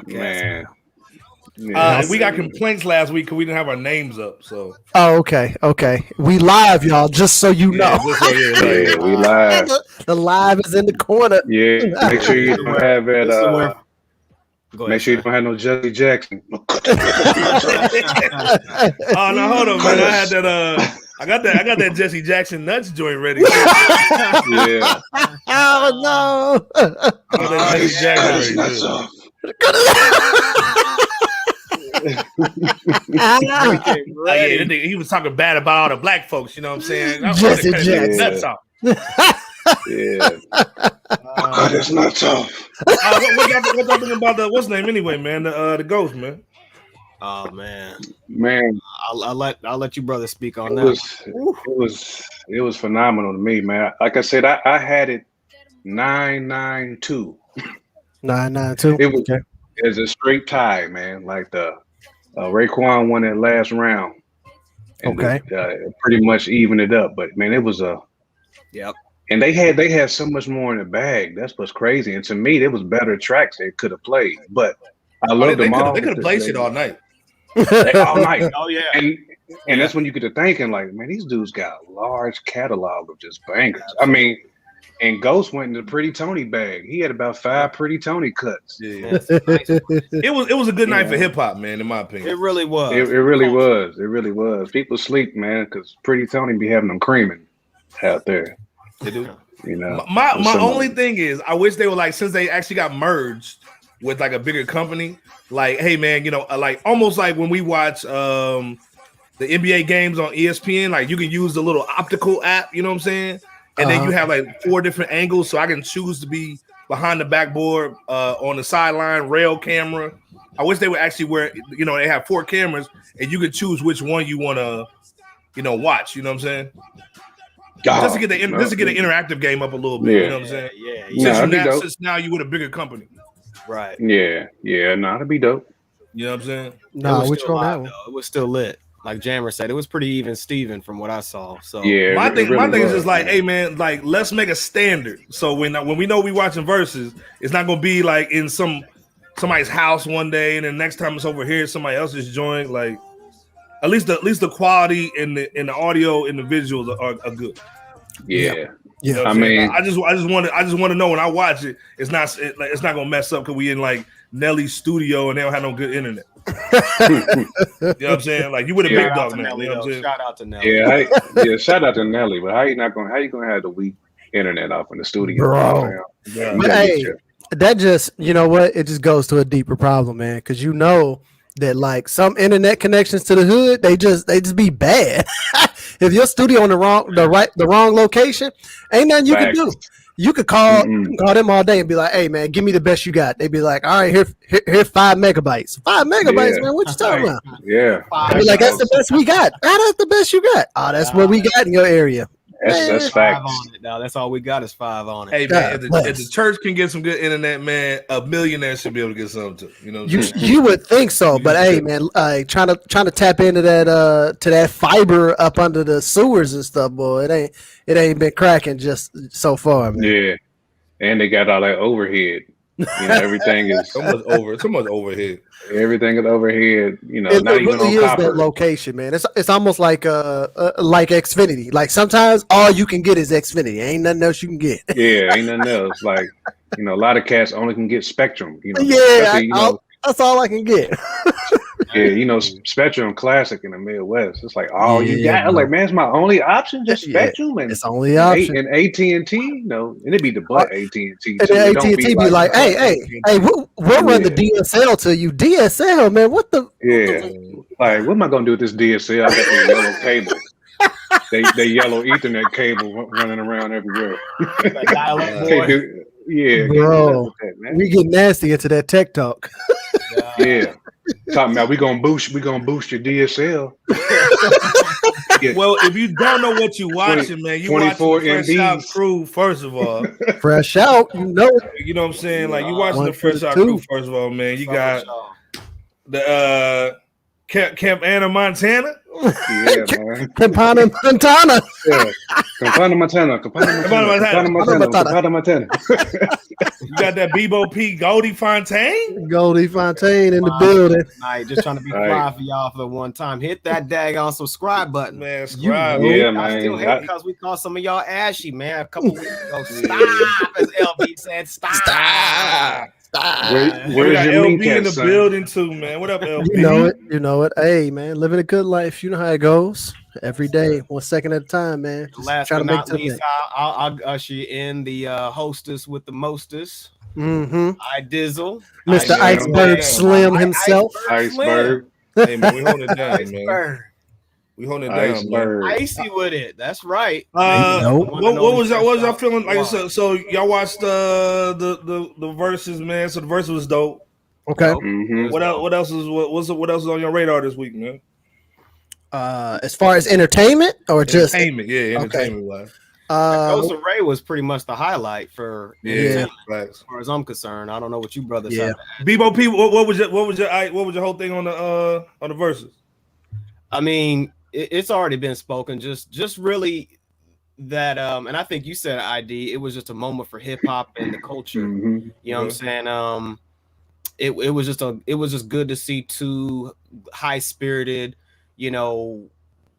Man. Yeah. We got complaints last week because we didn't have our names up. So. Oh, okay. We live, y'all. Just so you know. Yeah, we live. The live is in the corner. Yeah. Make sure you don't have it. Make sure you don't have no Jesse Jackson. Oh no, hold on, man. I had that. I got that Jesse Jackson nuts joint ready. Yeah. Oh no. Jesse Jackson he was talking bad about all the black folks. You know what I'm saying? Jesse Jackson. Nuts off. Yeah. That's not tough. What y'all thinking about what's the name anyway, man? The ghost, man. Oh man. I'll let you brothers speak on that. It was phenomenal to me, man. Like I said, I had it 9-9-2. 9-9-2. It was a straight tie, man. Like the Raekwon won that last round. And pretty much evened it up. But man, it was a And they had so much more in the bag. That's what's crazy. And to me, there was better tracks they could have played. But I love them all. They could have played shit all night. All night. Oh yeah. And that's when you get to thinking, like, man, these dudes got a large catalog of just bangers. I mean, and Ghost went in the Pretty Tony bag. He had about 5 Pretty Tony cuts. Yeah. It was a good night for hip hop, man. In my opinion, it really was. It really was. It really was. People sleep, man, because Pretty Tony be having them creaming out there. They do. You know. My only thing is, I wish they were like, since they actually got merged with like a bigger company, like, hey man, you know, like almost like when we watch the NBA games on ESPN, like you can use the little optical app, you know what I'm saying? And then you have like 4 different angles, so I can choose to be behind the backboard, on the sideline, rail camera. I wish they would actually where, you know, they have 4 cameras and you could choose which one you want to, you know, watch. You know what I'm saying? Just to get an interactive game up a little bit. You know what I'm saying? Yeah. Since now you with a bigger company. Right. Yeah. No, that'd be dope. You know what I'm saying? No, which one? It was still lit. Like Jammer said, it was pretty even Steven from what I saw. So yeah, my thing is just like, hey man, like let's make a standard. So when we know we watching verses, it's not gonna be like in somebody's house one day, and then next time it's over here, somebody else's joint. Like at least the quality and the audio and the visuals are good. Yeah. You know I mean, I just want to know when I watch it, it's not gonna mess up because we in like Nelly's studio and they don't have no good internet. You know what I'm saying? Like you with a big dog, man. Nelly, you know what I'm saying? Shout out to Nelly. Yeah, shout out to Nelly. But how you gonna have the weak internet off in the studio, bro? But hey, that just, you know what? It just goes to a deeper problem, man. Because you know that like some internet connections to the hood, they just be bad. If your studio in the wrong location, ain't nothing you can do. You could call them all day and be like, "Hey man, give me the best you got." They'd be like, "All right, here's 5 megabytes. 5 megabytes, man. What you talking about?" Yeah, I'd be like, "That's the best we got." That's the best you got. Oh, that's what we got in your area. That's facts. 5 on it now. That's all we got is 5 on it. Hey man, if the church can get some good internet, man, a millionaire should be able to get something too. You know, you would think so, but hey man, trying to tap into that fiber up under the sewers and stuff, boy, it ain't been cracking just so far, man. Yeah, and they got all that overhead. You know, everything is so much overhead. Everything is overhead. You know, it not even really on is copper. that location, man. It's almost like Xfinity. Like sometimes all you can get is Xfinity. Ain't nothing else you can get. Yeah, ain't nothing else. Like, you know, a lot of cats only can get Spectrum. You know, yeah, that's all I can get. Yeah, you know, Spectrum Classic in the Midwest. It's like all you got. I'm like, man, it's my only option, just Spectrum, and it's only option. And AT&T, no, and it'd be the butt AT&T. And then AT&T be like, hey, we'll run the DSL to you. DSL, man, what the? Yeah, like, what am I gonna do with this DSL? I got the yellow cable. They yellow Ethernet cable running around everywhere. Yeah, bro, we get nasty into that tech talk. Yeah. Talking about we gonna boost your DSL. Well, if you don't know what you're watching, man, you watching the FRSHOUT crew first of all. FRSHOUT, you know what I'm saying? Like you watching the FRSHOUT crew first of all, man. You got the Camp Anna, Montana. Yeah, man. Campana Montana. Yeah. Campana Montana. You got that Bebo P. Goldie Fontaine? Goldie Fontaine in the building. Tonight, just trying to be fly for y'all for the one time. Hit that daggone subscribe button. Man, subscribe. Yeah, man. I still hate because we called some of y'all ashy, man. A couple weeks ago. Stop, as LB said. Stop. Where's your LB in the son? building too, man? What up, LB? You know it. Hey, man, living a good life. You know how it goes. Every day, 1 second at a time, man. Just last but not least, I'll usher you in the hostess with the mostest. I Dizzle, Mr. Iceberg Slim himself. Iceberg. Hey, man, we holding it down, man. We holding it down, man. Icy with it. That's right. What was y'all feeling like? So y'all watched the verses, man. So the verses was dope. Okay. What else is on your radar this week, man? As far as entertainment or just entertainment wise. Ghost of Ray was pretty much the highlight for as far as I'm concerned. I don't know what you brothers have. Bebo P, what was your whole thing on the verses? I mean, it's already been spoken. Just really that and I think you said ID. It was just a moment for hip hop and the culture. You know what I'm saying? It was just good to see two high spirited,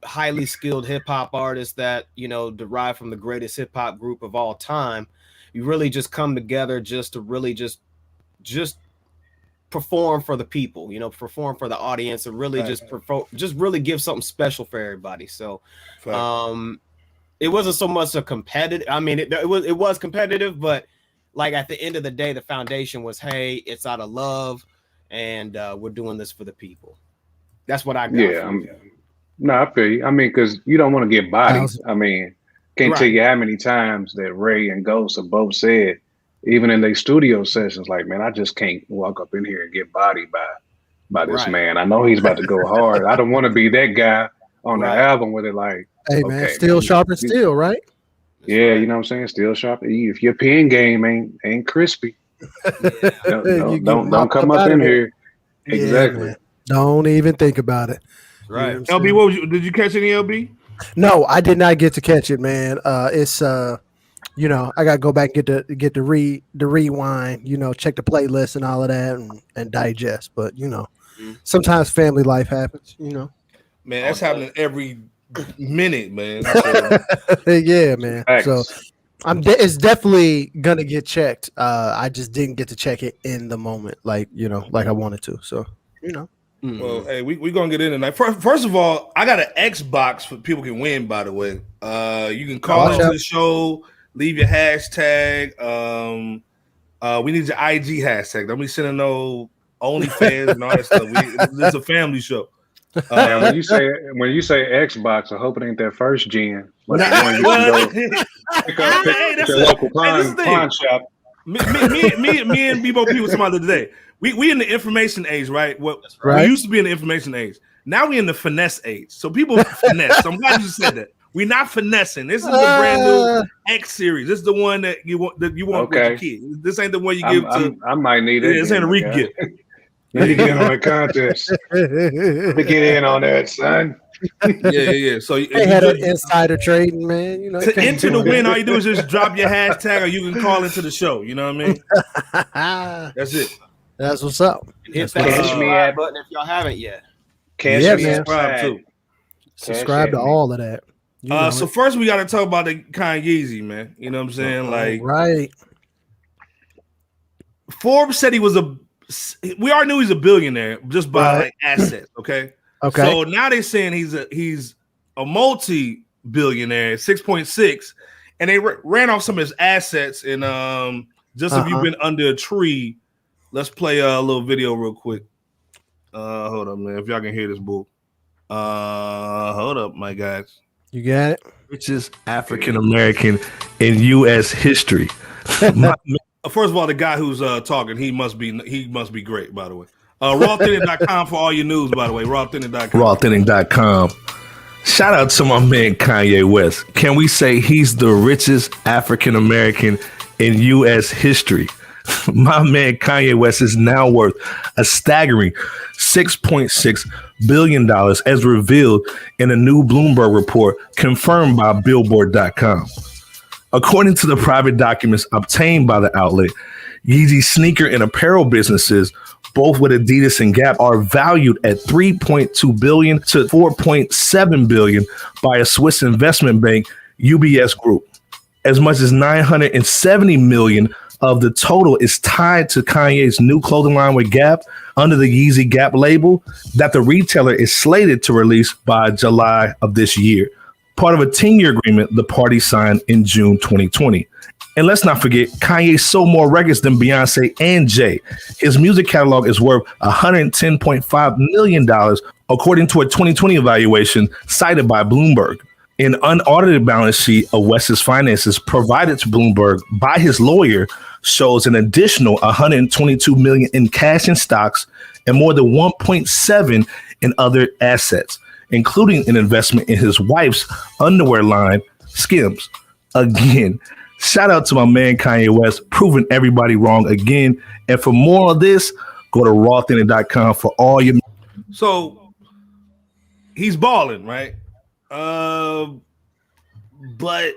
highly skilled hip hop artists that derive from the greatest hip hop group of all time. You really just come together just to really just perform for the people, perform for the audience, and really just really give something special for everybody. So it wasn't so much a competitive. I mean, it was competitive, but like at the end of the day, the foundation was, hey, it's out of love, and we're doing this for the people. That's what I got. Yeah, no, I feel you. I mean, because you don't want to get bodied. I mean, can't tell you how many times that Ray and Ghost have both said, even in their studio sessions, like, man, I just can't walk up in here and get bodied by this man. I know he's about to go hard. I don't want to be that guy on the album with it, like, hey, man, still sharp and steel, right? Yeah, you know what I'm saying? Still sharp. If your pen game ain't crispy, don't come up in here. Exactly. Man. Don't even think about it. Right. LB, did you catch any LB? No, I did not get to catch it, man. It's I gotta go back and get the rewind, check the playlist and all of that and digest. But sometimes family life happens, Man, that's happening every minute, man. So. Yeah, man. Thanks. So it's definitely gonna get checked. I just didn't get to check it in the moment, like I wanted to. So Well, hey, we gonna get in tonight. First of all, I got an Xbox for people can win. By the way, you can call into the show, leave your hashtag. We need your IG hashtag. Don't be sending no OnlyFans and all that stuff. This is a family show. When you say Xbox, I hope it ain't that first gen. Like pick up local pawn shop. Me and Bebo P was talking about today. We in the information age, right? We used to be in the information age. Now we in the finesse age. So people finesse. So I'm glad you said that. We're not finessing. This is the brand new X series. This is the one that you want with your kid. This ain't the one you give to. I might need it. This ain't a re-gift. Let me get in on the contest. Let me get in on that, son. Yeah. So they had an insider trading, man. To enter the win, all you do is just drop your hashtag, or you can call into the show. You know what I mean? That's it. That's what's up. Hit that subscribe button if y'all haven't yet. Subscribe too. Subscribe to all of that. So first we got to talk about the Kanye, man. You know what I'm saying? Right. Forbes said he was we already knew he's a billionaire just by assets. Okay. So now they're saying he's a multi-billionaire, 6.6, and they ran off some of his assets. And just if you've been under a tree, let's play a little video real quick. Hold up, man. If y'all can hear this bull. Hold up, my guys. You got it. Richest African American in U.S. history. First of all, the guy who's talking, he must be great, by the way. Rawthinning.com for all your news, by the way. Rawthinning.com. Rawthinning.com. Shout out to my man Kanye West. Can we say he's the richest African American in U.S. history? My man Kanye West is now worth a staggering $6.6 billion as revealed in a new Bloomberg report confirmed by Billboard.com. According to the private documents obtained by the outlet, Yeezy sneaker and apparel businesses, both with Adidas and Gap, are valued at $3.2 billion to $4.7 billion by a Swiss investment bank, UBS Group. As much as $970 million of the total is tied to Kanye's new clothing line with Gap under the Yeezy Gap label that the retailer is slated to release by July of this year, part of a 10-year agreement the party signed in June 2020. And let's not forget, Kanye sold more records than Beyonce and Jay. His music catalog is worth $110.5 million, according to a 2020 evaluation cited by Bloomberg. An unaudited balance sheet of West's finances provided to Bloomberg by his lawyer shows an additional $122 million in cash and stocks and more than $1.7 in other assets, including an investment in his wife's underwear line, Skims. Again, shout out to my man Kanye West, proving everybody wrong again. And for more of this, go to rawthinning.com for all your. So he's balling, right? But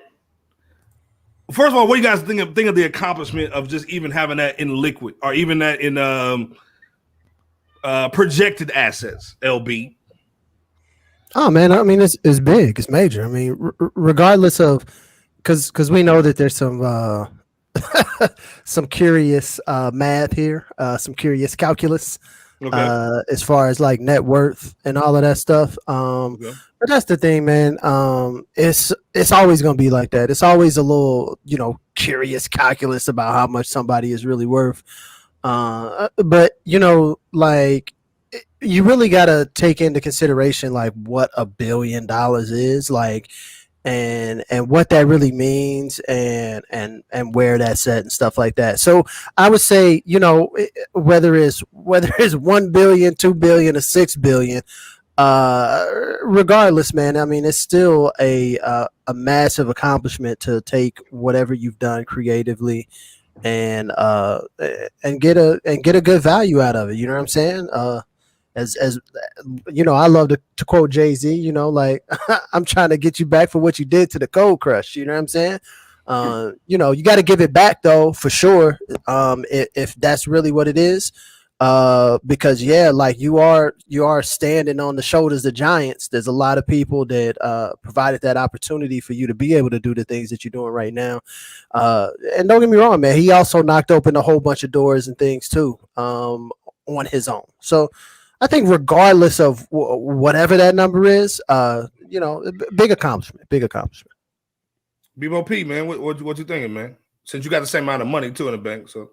first of all, what do you guys think of the accomplishment of just even having that in liquid or even that in projected assets, LB? Oh man, I mean it's big, it's major. I mean, regardless of because we know that there's some some curious math here, some curious calculus, as far as like net worth and all of that stuff. But that's the thing, man. It's always gonna be like that. It's always a little, curious calculus about how much somebody is really worth. But like you really gotta take into consideration like what $1 billion is like. And what that really means and where that's at and stuff like that. So I would say, whether it's 1 billion, 2 billion, or 6 billion, regardless, man, I mean, it's still a massive accomplishment to take whatever you've done creatively and get a good value out of it. You know what I'm saying? As I love to quote Jay-Z, like I'm trying to get you back for what you did to the Cold Crush. You know what I'm saying? You got to give it back though, for sure. If that's really what it is, because like you are standing on the shoulders of giants. There's a lot of people that provided that opportunity for you to be able to do the things that you're doing right now. And don't get me wrong, man, he also knocked open a whole bunch of doors and things too, on his own. So I think regardless of whatever that number is, big accomplishment. Bebo P, man, what you thinking, man? Since you got the same amount of money too in the bank, so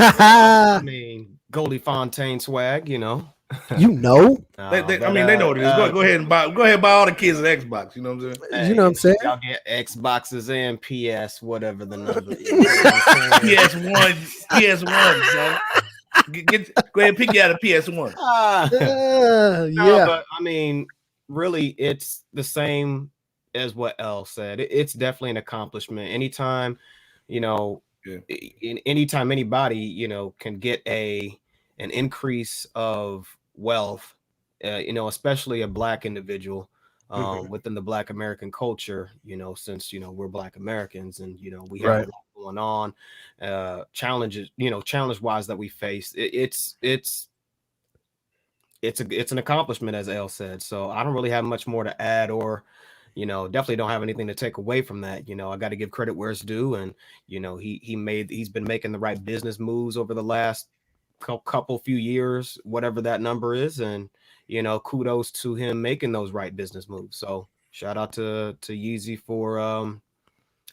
I mean, Goldie Fontaine swag, they know Uh, what it is. Go ahead and buy all the kids an Xbox. You know what I'm saying? You know what I'm saying? Y'all get Xboxes and PS, whatever the number is. PS1, son. Go ahead and pick you out a PS1. But I mean, really, it's the same as what L said. It's definitely an accomplishment. Anytime, anytime anybody, can get an increase of wealth, especially a Black individual within the Black American culture, since, we're Black Americans and, we have a lot going on, challenges, challenge wise that we face. It's an accomplishment, as L said. So I don't really have much more to add or, definitely don't have anything to take away from that. I got to give credit where it's due. And, he's been making the right business moves over the last few years, whatever that number is. And, kudos to him making those right business moves. So shout out to Yeezy for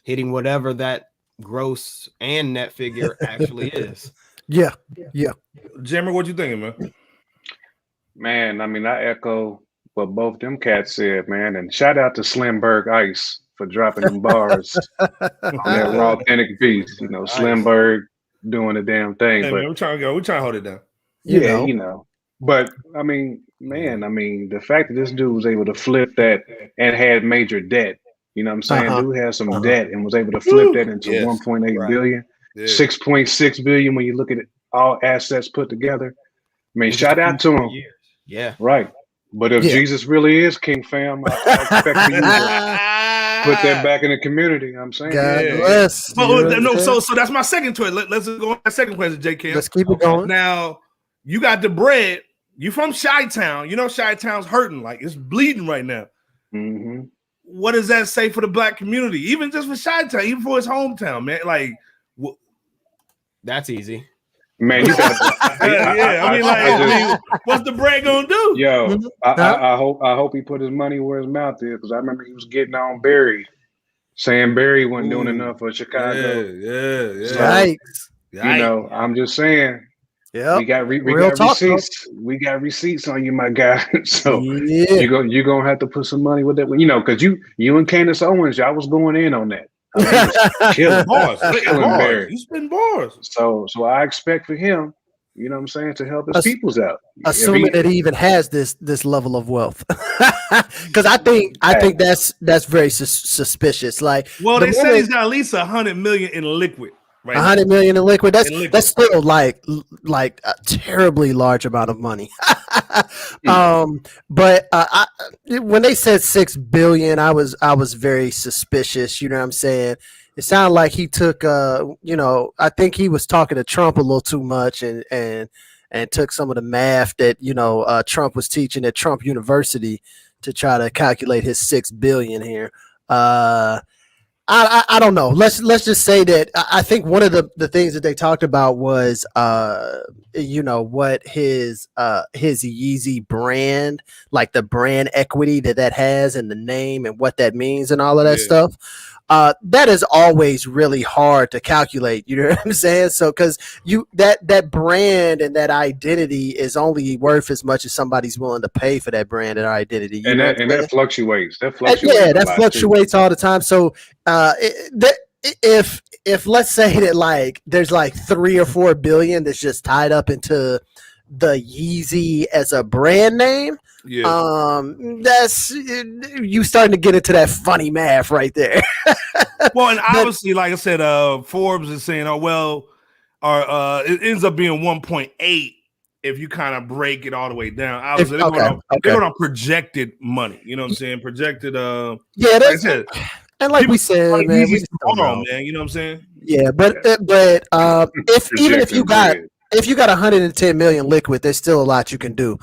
hitting whatever that gross and net figure actually is. Yeah. Jimmer, what you thinking, man? Man, I mean, I echo what both them cats said, man. And shout out to Slimberg Ice for dropping them bars on that raw authentic piece. Slimberg doing the damn thing. Hey, but man, we're trying to hold it down. Yeah. But I mean, man, the fact that this dude was able to flip that and had major debt, you know what I'm saying? Dude had some debt and was able to flip that into 1.8 billion. 6.6 billion when you look at it, all assets put together. I mean, shout out to him. Yeah. Right. But if Jesus really is King, fam, I expect for you to put that back in the community. You know what I'm saying? God bless. So that's my second choice. Let's go on my second question, JK. Let's keep it going. Now, you got the bread. You from Chi-Town. You know Chi-Town's hurting. Like, it's bleeding right now. Mm-hmm. What does that say for the black community? Even just for Chi-Town, even for his hometown, man. Like, that's easy. Man, you got what's the bread gonna do? Yo, I hope he put his money where his mouth is, because I remember he was getting on Barry, saying Barry wasn't doing enough for Chicago. Yeah. So, you know, I'm just saying. Yeah, we got receipts. We got receipts on you, my guy. So you're gonna have to put some money with that. You know, because you and Candace Owens, y'all was going in on that. Killing bars. You spend bars. So I expect for him, you know what I'm saying, to help his peoples out. Assuming that he even has this level of wealth. Because I think that's very suspicious. Like, they said he's got at least 100 million in liquid. Right, 100 million in liquid. That's still like a terribly large amount of money. But when they said 6 billion, I was very suspicious. You know what I'm saying? It sounded like he took I think he was talking to Trump a little too much and took some of the math that Trump was teaching at Trump University to try to calculate his 6 billion here. I don't know. Let's just say that I think one of the things that they talked about was what his Yeezy brand, like the brand equity that has and the name and what that means and all of that stuff. That is always really hard to calculate. You know what I'm saying? So because that brand and that identity is only worth as much as somebody's willing to pay for that brand and identity. And that fluctuates. That fluctuates all the time. So if let's say that like there's like 3 or 4 billion that's just tied up into the Yeezy as a brand name. That's you starting to get into that funny math right there. Well, and obviously, like I said, Forbes is saying, it ends up being 1.8 if you kind of break it all the way down. Obviously, they're going on projected money. You know what I'm saying? Projected. That's it. And like we said, man, you know what I'm saying? Yeah, but if you got 110 million liquid, there's still a lot you can do.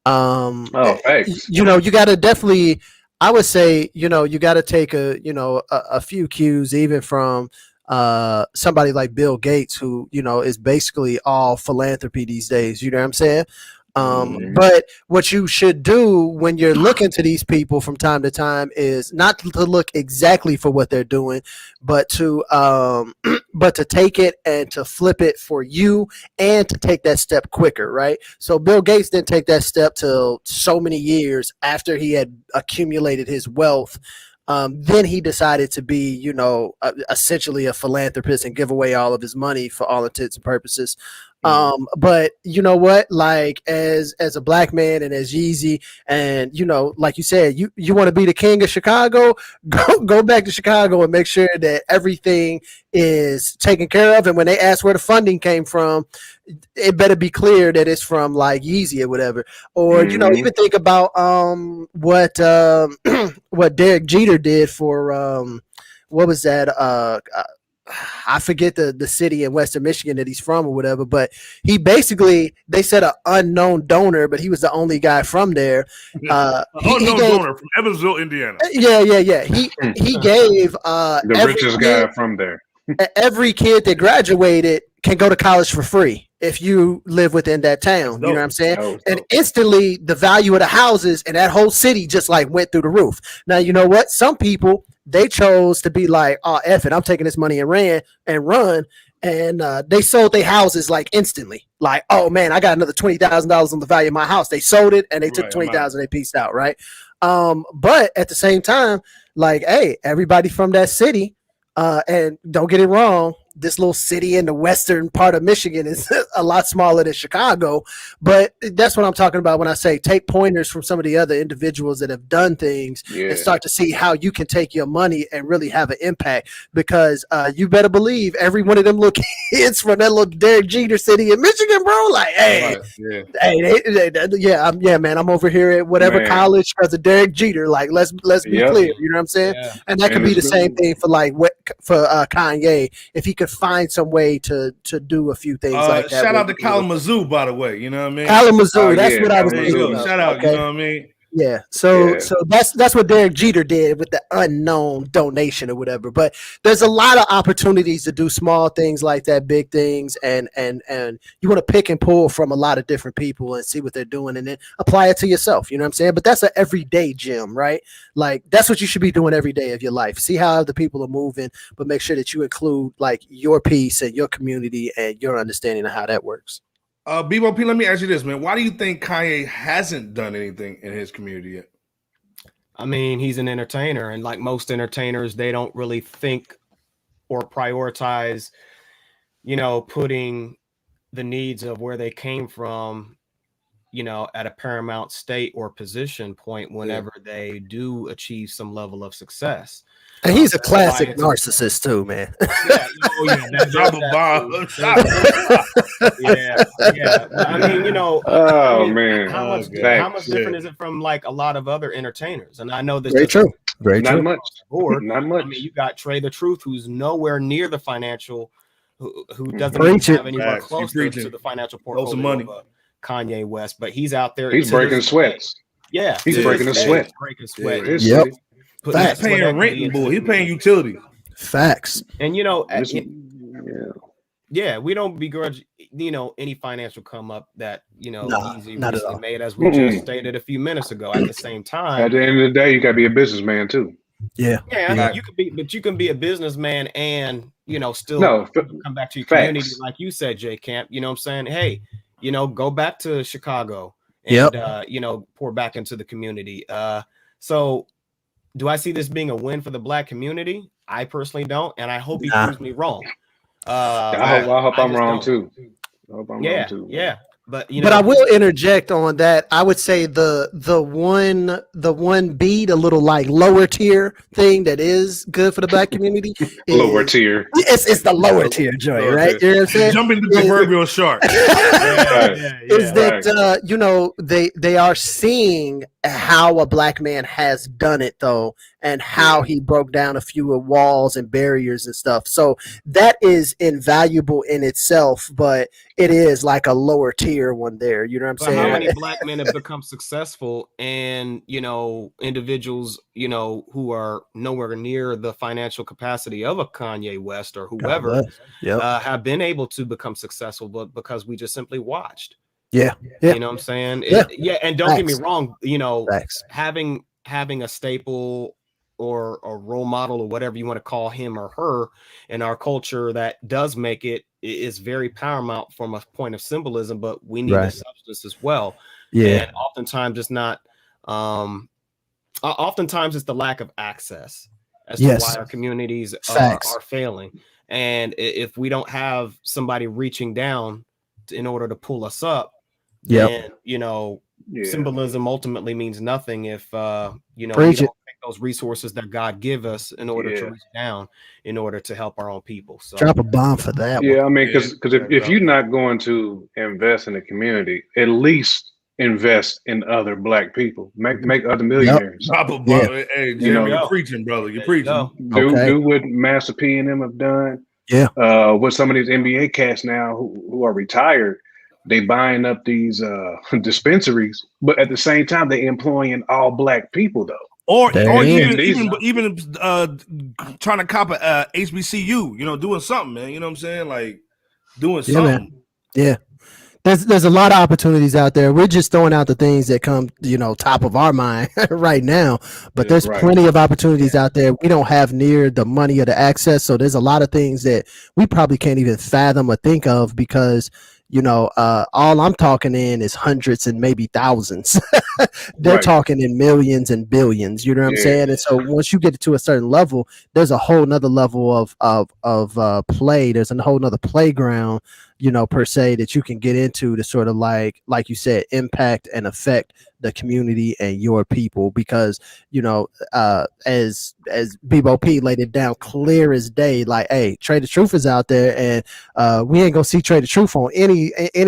Thanks. You got to definitely, I would say, you got to take a few cues even from somebody like Bill Gates, who, is basically all philanthropy these days. You know what I'm saying? But what you should do when you're looking to these people from time to time is not to look exactly for what they're doing, but to take it and to flip it for you and to take that step quicker, right? So Bill Gates didn't take that step till so many years after he had accumulated his wealth. Then he decided to be, essentially a philanthropist and give away all of his money for all intents and purposes. But you know what, like as a black man and as Yeezy, and like you said, you want to be the king of Chicago, go back to Chicago and make sure that everything is taken care of. And when they ask where the funding came from, it better be clear that it's from like Yeezy or whatever. Or even think about what Derek Jeter did for what was that I forget the city in Western Michigan that he's from or whatever, but he basically, they said an unknown donor, but he was the only guy from there. Unknown donor from Evansville, Indiana. Yeah. He gave the richest guy from there. Every kid that graduated can go to college for free if you live within that town. You know what I'm saying? And instantly the value of the houses in that whole city just like went through the roof. Now, you know what? Some people, they chose to be like, oh, F it, I'm taking this money and run. And they sold their houses like instantly. Like, oh man, I got another $20,000 on the value of my house. They sold it and they took $20,000, they pieced out, right? But at the same time, like, hey, everybody from that city, and don't get it wrong, this little city in the western part of Michigan is a lot smaller than Chicago. But that's what I'm talking about when I say take pointers from some of the other individuals that have done things and start to see how you can take your money and really have an impact. Because you better believe every one of them little kids from that little Derek Jeter city in Michigan, bro, like, hey, man, I'm over here at whatever college because of Derek Jeter. Like, let's be clear, you know what I'm saying? Yeah. And that could be the same thing for Kanye, if he could find some way to do a few things like that. Shout out to Kalamazoo, by the way. You know what I mean? Kalamazoo, that's what I was thinking. Shout out, you know what I mean? Yeah. So that's what Derek Jeter did with the unknown donation or whatever. But there's a lot of opportunities to do small things like that, big things, and you want to pick and pull from a lot of different people and see what they're doing and then apply it to yourself. You know what I'm saying? But that's an everyday gym, right? Like that's what you should be doing every day of your life. See how other people are moving, but make sure that you include like your piece and your community and your understanding of how that works. Bebo P, let me ask you this, man. Why do you think Kanye hasn't done anything in his community yet? I mean, he's an entertainer, and like most entertainers, they don't really think or prioritize, putting the needs of where they came from, at a paramount state or position point whenever they do achieve some level of success. And he's a classic narcissist too, man. That double bomb. I mean, man, how much different is it from like a lot of other entertainers? And I know this very true. Not much. Not much. I mean, you got Trey the Truth, who's nowhere near the financial, who doesn't even have anywhere close to the financial portfolio of Kanye West, but he's out there. He's breaking sweats. Yeah, he's breaking the sweat. Breaking sweat. Yep. He's paying rent and bull. He's paying utility. Facts. And we don't begrudge any financial come up that he's recently made, as we just stated a few minutes ago. At the same time, at the end of the day, you gotta be a businessman too. Yeah. You can be a businessman and still come back to your community, like you said, J Camp. You know what I'm saying? Hey, go back to Chicago and pour back into the community. So do I see this being a win for the Black community? I personally don't, and I hope he proves me wrong. I hope I'm wrong too. Yeah. But I will interject on that. I would say the one beat, a little like lower tier thing that is good for the Black community. Lower tier. It's the lower tier joint, right? You know what I'm saying? Jumping the proverbial shark. Is that they are seeing how a Black man has done it though, and how he broke down a few walls and barriers and stuff. So that is invaluable in itself, but it is like a lower tier one there. You know what I'm saying? How many Black men have become successful and, individuals, who are nowhere near the financial capacity of a Kanye West or whoever have been able to become successful, but because we just simply watched. Yeah. You know what I'm saying? And don't get me wrong, having a staple or a role model or whatever you want to call him or her in our culture that does make it is very paramount from a point of symbolism, but we need the substance as well. Yeah. And oftentimes it's not oftentimes it's the lack of access as to why our communities are failing. And if we don't have somebody reaching down in order to pull us up, then symbolism ultimately means nothing if we don't take those resources that God give us in order to reach down in order to help our own people. So drop a bomb for that. I mean, because if you're not going to invest in the community, at least invest in other Black people. Make other millionaires. Drop a bomb. Hey, Jimmy, you're preaching, brother. You're preaching. Do what Master P and them have done. With some of these NBA cats now who are retired, they buying up these dispensaries, but at the same time they employing all Black people though. Or even trying to cop a HBCU, doing something, man. You know what I'm saying? Like doing something. Yeah. there's a lot of opportunities out there. We're just throwing out the things that come, top of our mind right now. But there's plenty of opportunities out there. We don't have near the money or the access. So there's a lot of things that we probably can't even fathom or think of because, all I'm talking in is hundreds and maybe thousands. They're talking in millions and billions. You know what I'm saying? And so once you get to a certain level, there's a whole nother level of play. There's a whole nother playground, per se, that you can get into to sort of like you said, impact and affect the community and your people. Because, as Bebo P laid it down clear as day, like, hey, Trade the Truth is out there, and we ain't gonna see Trade the Truth on any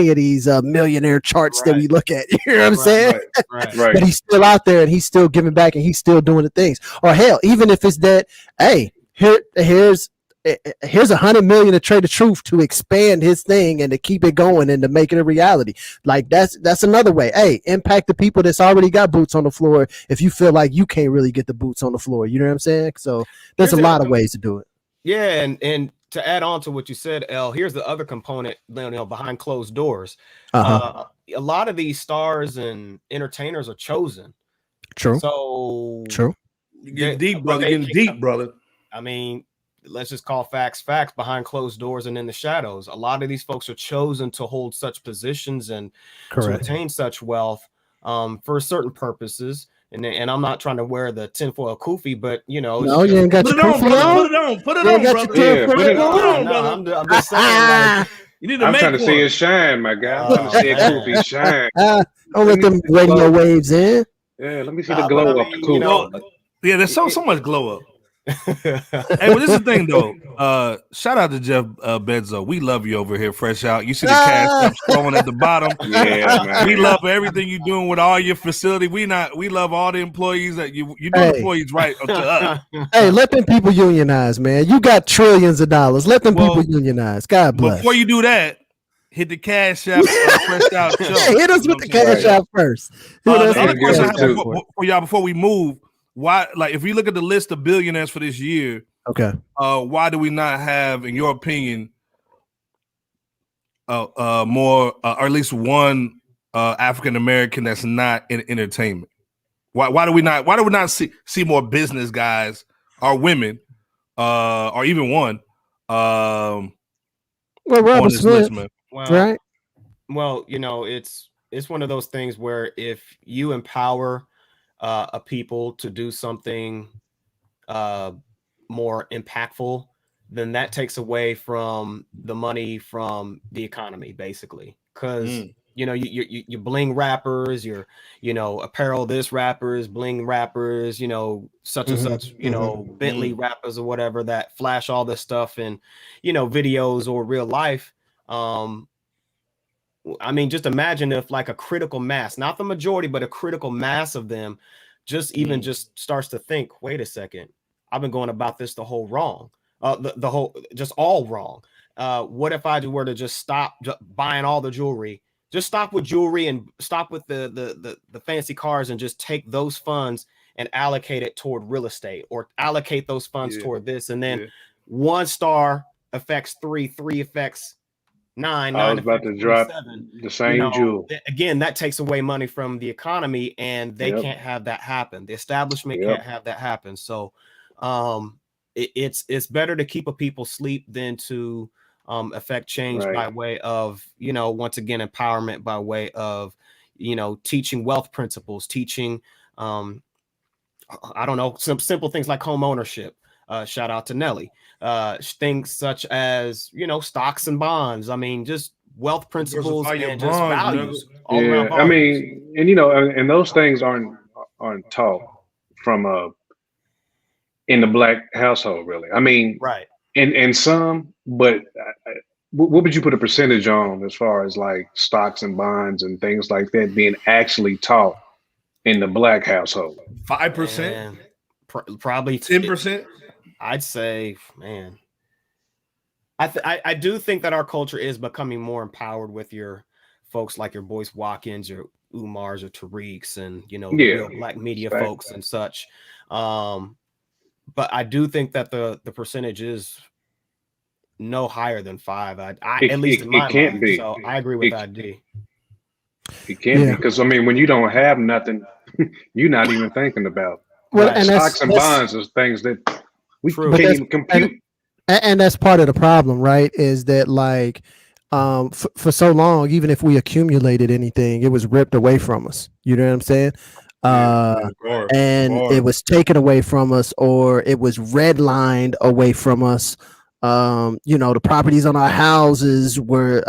of these millionaire charts that we look at. You know what I'm saying? Right. But he's still out there and he's still giving back and he's still doing the things. Or hell, even if it's that, hey, here's $100 million to Trade the Truth to expand his thing and to keep it going and to make it a reality. Like that's another way. Hey, impact the people that's already got boots on the floor if you feel like you can't really get the boots on the floor. You know what I'm saying? So there's a lot of ways to do it. Yeah, and to add on to what you said, El, here's the other component, behind closed doors. A lot of these stars and entertainers are chosen. True. So true. You're getting deep, brother. You're getting deep, brother. I mean, let's just call facts behind closed doors and in the shadows. A lot of these folks are chosen to hold such positions and to attain such wealth for certain purposes. And I'm not trying to wear the tinfoil kufi, but no, you ain't got your kufi on. Put it on, brother. Put it on, brother. I'm just saying, you need to I'm make trying to see it shine, my guy. I'm trying to see it kufi shine. Don't let them radio waves in. Yeah, let me see the glow up the kufi. Yeah, there's so much glow up. Hey, well, this is the thing though. Shout out to Jeff Bezos. We love you over here, Fresh Out. You see the cash scrolling at the bottom. Yeah, man. We love everything you're doing with all your facility. We love all the employees that you do employees right to us. Hey, let them people unionize, man. You got trillions of dollars. Let them people unionize. God bless. Before you do that, hit the Cash App Fresh Out show. Hit us with the Cash App first. The other question I have for y'all before we move. Why, like, if we look at the list of billionaires for this year, why do we not have, in your opinion, more, or at least one African American that's not in entertainment? Why do we not see more business guys or women, or even one, on this list, man? Right. Well, it's one of those things where if you empower a people to do something more impactful, then that takes away from the money from the economy, basically. Because you bling rappers, you're apparel this rappers, bling rappers, such and such, Bentley rappers or whatever that flash all this stuff in videos or real life. I mean, just imagine if like a critical mass, not the majority, but a critical mass of them just starts to think, wait a second, I've been going about this the whole wrong, the whole, just all wrong. What if I were to just stop buying all the jewelry, just stop with jewelry and stop with the fancy cars and just take those funds and allocate it toward real estate or allocate those funds toward this. And then one star affects three affects nine. I was about to drop the same jewel. Again, that takes away money from the economy, and they can't have that happen. The establishment can't have that happen. So it's better to keep a people sleep than to affect change by way of, once again, empowerment by way of, teaching wealth principles, teaching, I don't know, some simple things like home ownership. Shout out to Nelly. Things such as, stocks and bonds. I mean, just wealth principles and just values. All around values. I mean, and those things aren't taught from in the Black household, really. I mean, in some, but what would you put a percentage on as far as like stocks and bonds and things like that being actually taught in the Black household? 5%, probably 10%. I'd say, man, I do think that our culture is becoming more empowered with your folks like your Boyce Watkins, your Umars, or Tariqs, and real Black media folks and such. But I do think that the percentage is no higher than 5. At least in my mind. Be. So I agree with ID. It can't be, because I mean, when you don't have nothing, you're not even thinking about. Well, and stocks and bonds is things that we can't even compute. And that's part of the problem, right? Is that like for so long, even if we accumulated anything, it was ripped away from us. You know what I'm saying? It was taken away from us, or it was redlined away from us. The properties on our houses were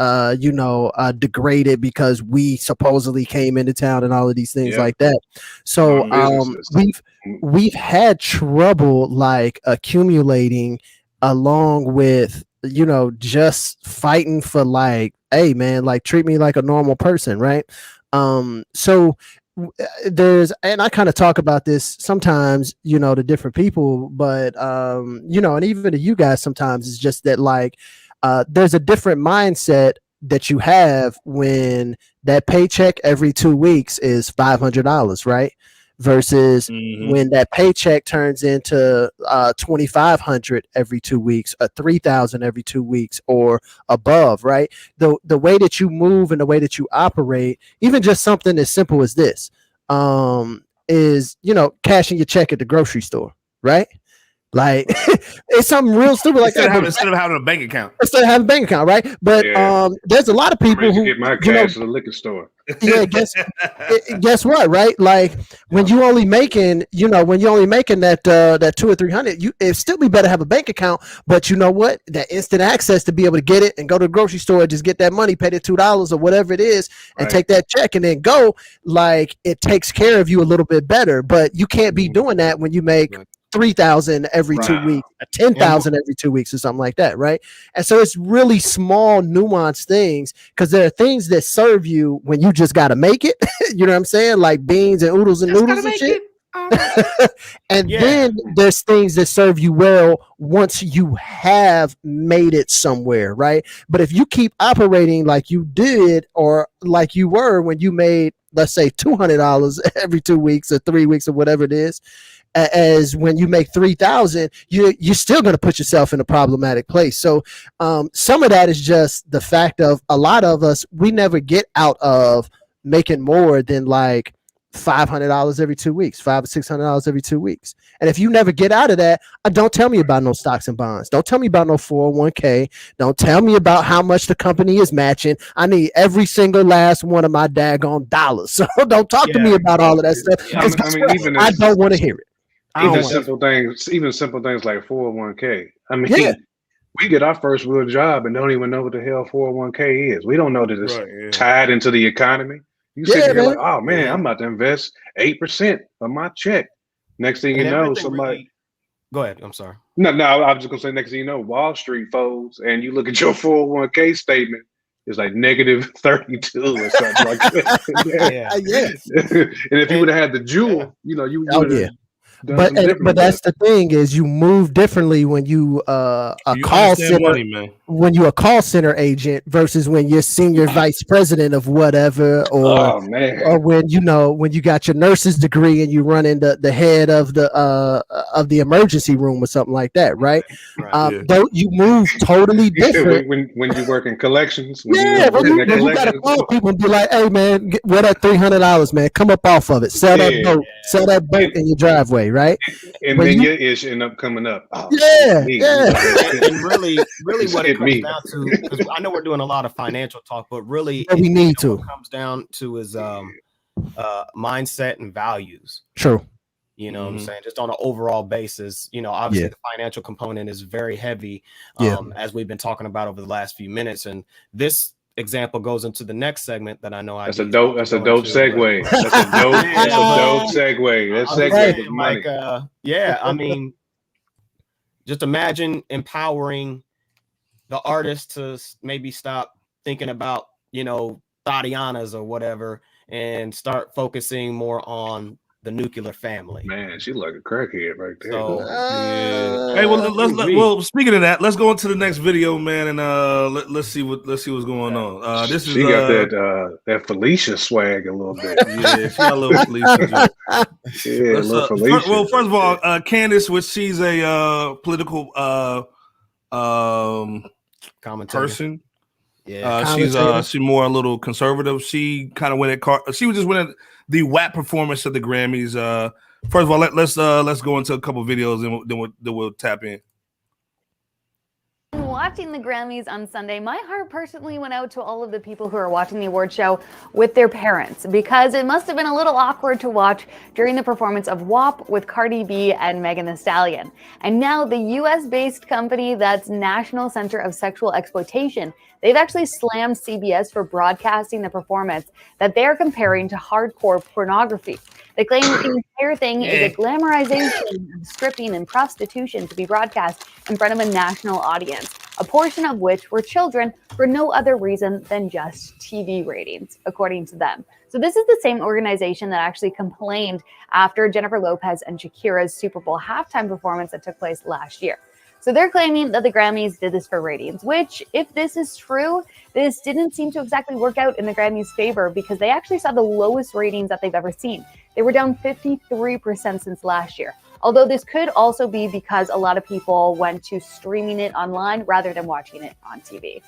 degraded because we supposedly came into town and all of these things like that. So we've had trouble like accumulating along with just fighting for like, hey man, like treat me like a normal person, right? So and I kind of talk about this sometimes, to different people, but and even to you guys sometimes, it's just that like there's a different mindset that you have when that paycheck every 2 weeks is $500, right? Versus when that paycheck turns into $2,500 every 2 weeks, or $3,000 every 2 weeks or above, right? The way that you move and the way that you operate, even just something as simple as this, is cashing your check at the grocery store, right? Like it's something real stupid like that. Instead of having a bank account. Instead of having a bank account, right? But there's a lot of people who get my cash at the liquor store. Yeah, guess what, right? Like when you only making, that that 200 or 300, it still be better to have a bank account. But you know what? That instant access to be able to get it and go to the grocery store, just get that money, pay the $2 or whatever it is, and take that check and then go. Like it takes care of you a little bit better. But you can't be doing that when you make 3,000 every 2 weeks, 10,000 every 2 weeks, or something like that, right? And so it's really small, nuanced things, because there are things that serve you when you just got to make it. You know what I'm saying? Like beans and oodles and noodles and shit. And then there's things that serve you well once you have made it somewhere, right? But if you keep operating like you did or like you were when you made, let's say, $200 every 2 weeks or 3 weeks or whatever it is, as when you make 3,000, you're still going to put yourself in a problematic place. So some of that is just the fact of a lot of us, we never get out of making more than like $500 every 2 weeks, $500 or $600 every 2 weeks. And if you never get out of that, don't tell me about no stocks and bonds. Don't tell me about no 401k. Don't tell me about how much the company is matching. I need every single last one of my daggone dollars. So don't talk to me about all of that stuff. I don't want to hear it. Even simple things like 401k. I mean, we get our first real job and don't even know what the hell 401k is. We don't know that it's tied into the economy. You sit there like, oh man, I'm about to invest 8% of my check. Next thing you know, somebody. Go ahead. I'm sorry. No, I was just gonna say, next thing you know, Wall Street folds, and you look at your 401k statement. It's like negative 32 or something like that. And if you would have had the jewel, you would have. But that's the thing is you move differently when you a call center when you a call center agent versus when you're senior vice president of whatever, or when you got your nurse's degree and you run into the head of the emergency room or something like that, right? Don't you move totally different when you work in collections. When you gotta call people and be like, hey man, what that $300, man? Come up off of it. Sell that boat in your driveway. Right, and then your ish end up coming up. And really, what it comes down to, because I know we're doing a lot of financial talk, but really, we need to. What it comes down to is mindset and values. True. You know what I'm saying? Just on an overall basis, obviously the financial component is very heavy, as we've been talking about over the last few minutes, and this example goes into the next segment that I know that's a dope segue. That's a dope segue. That segue is money. I mean, just imagine empowering the artist to maybe stop thinking about, Tatianas or whatever and start focusing more on the nuclear family. Man, she like a crackhead right there. So, hey, well, speaking of that, let's go into the next video, man, and let's see what's going on. She got that Felicia swag a little bit. Yeah, she got a little Felicia. Felicia. Well, first of all, Candace, which she's a political person. Yeah, she's more a little conservative. She kind of went at she was just winning the WAP performance at the Grammys. First of all, let's go into a couple videos and then we'll tap in. Watching the Grammys on Sunday, my heart personally went out to all of the people who are watching the award show with their parents, because it must have been a little awkward to watch during the performance of WAP with Cardi B and Megan Thee Stallion. And now the US-based company that's National Center of Sexual Exploitation, they've actually slammed CBS for broadcasting the performance that they're comparing to hardcore pornography. They claim that the entire thing is a glamorization of stripping and prostitution to be broadcast in front of a national audience, a portion of which were children for no other reason than just TV ratings, according to them. So this is the same organization that actually complained after Jennifer Lopez and Shakira's Super Bowl halftime performance that took place last year. So they're claiming that the Grammys did this for ratings, which, if this is true, this didn't seem to exactly work out in the Grammys' favor, because they actually saw the lowest ratings that they've ever seen. They were down 53% since last year. Although this could also be because a lot of people went to streaming it online rather than watching it on TV.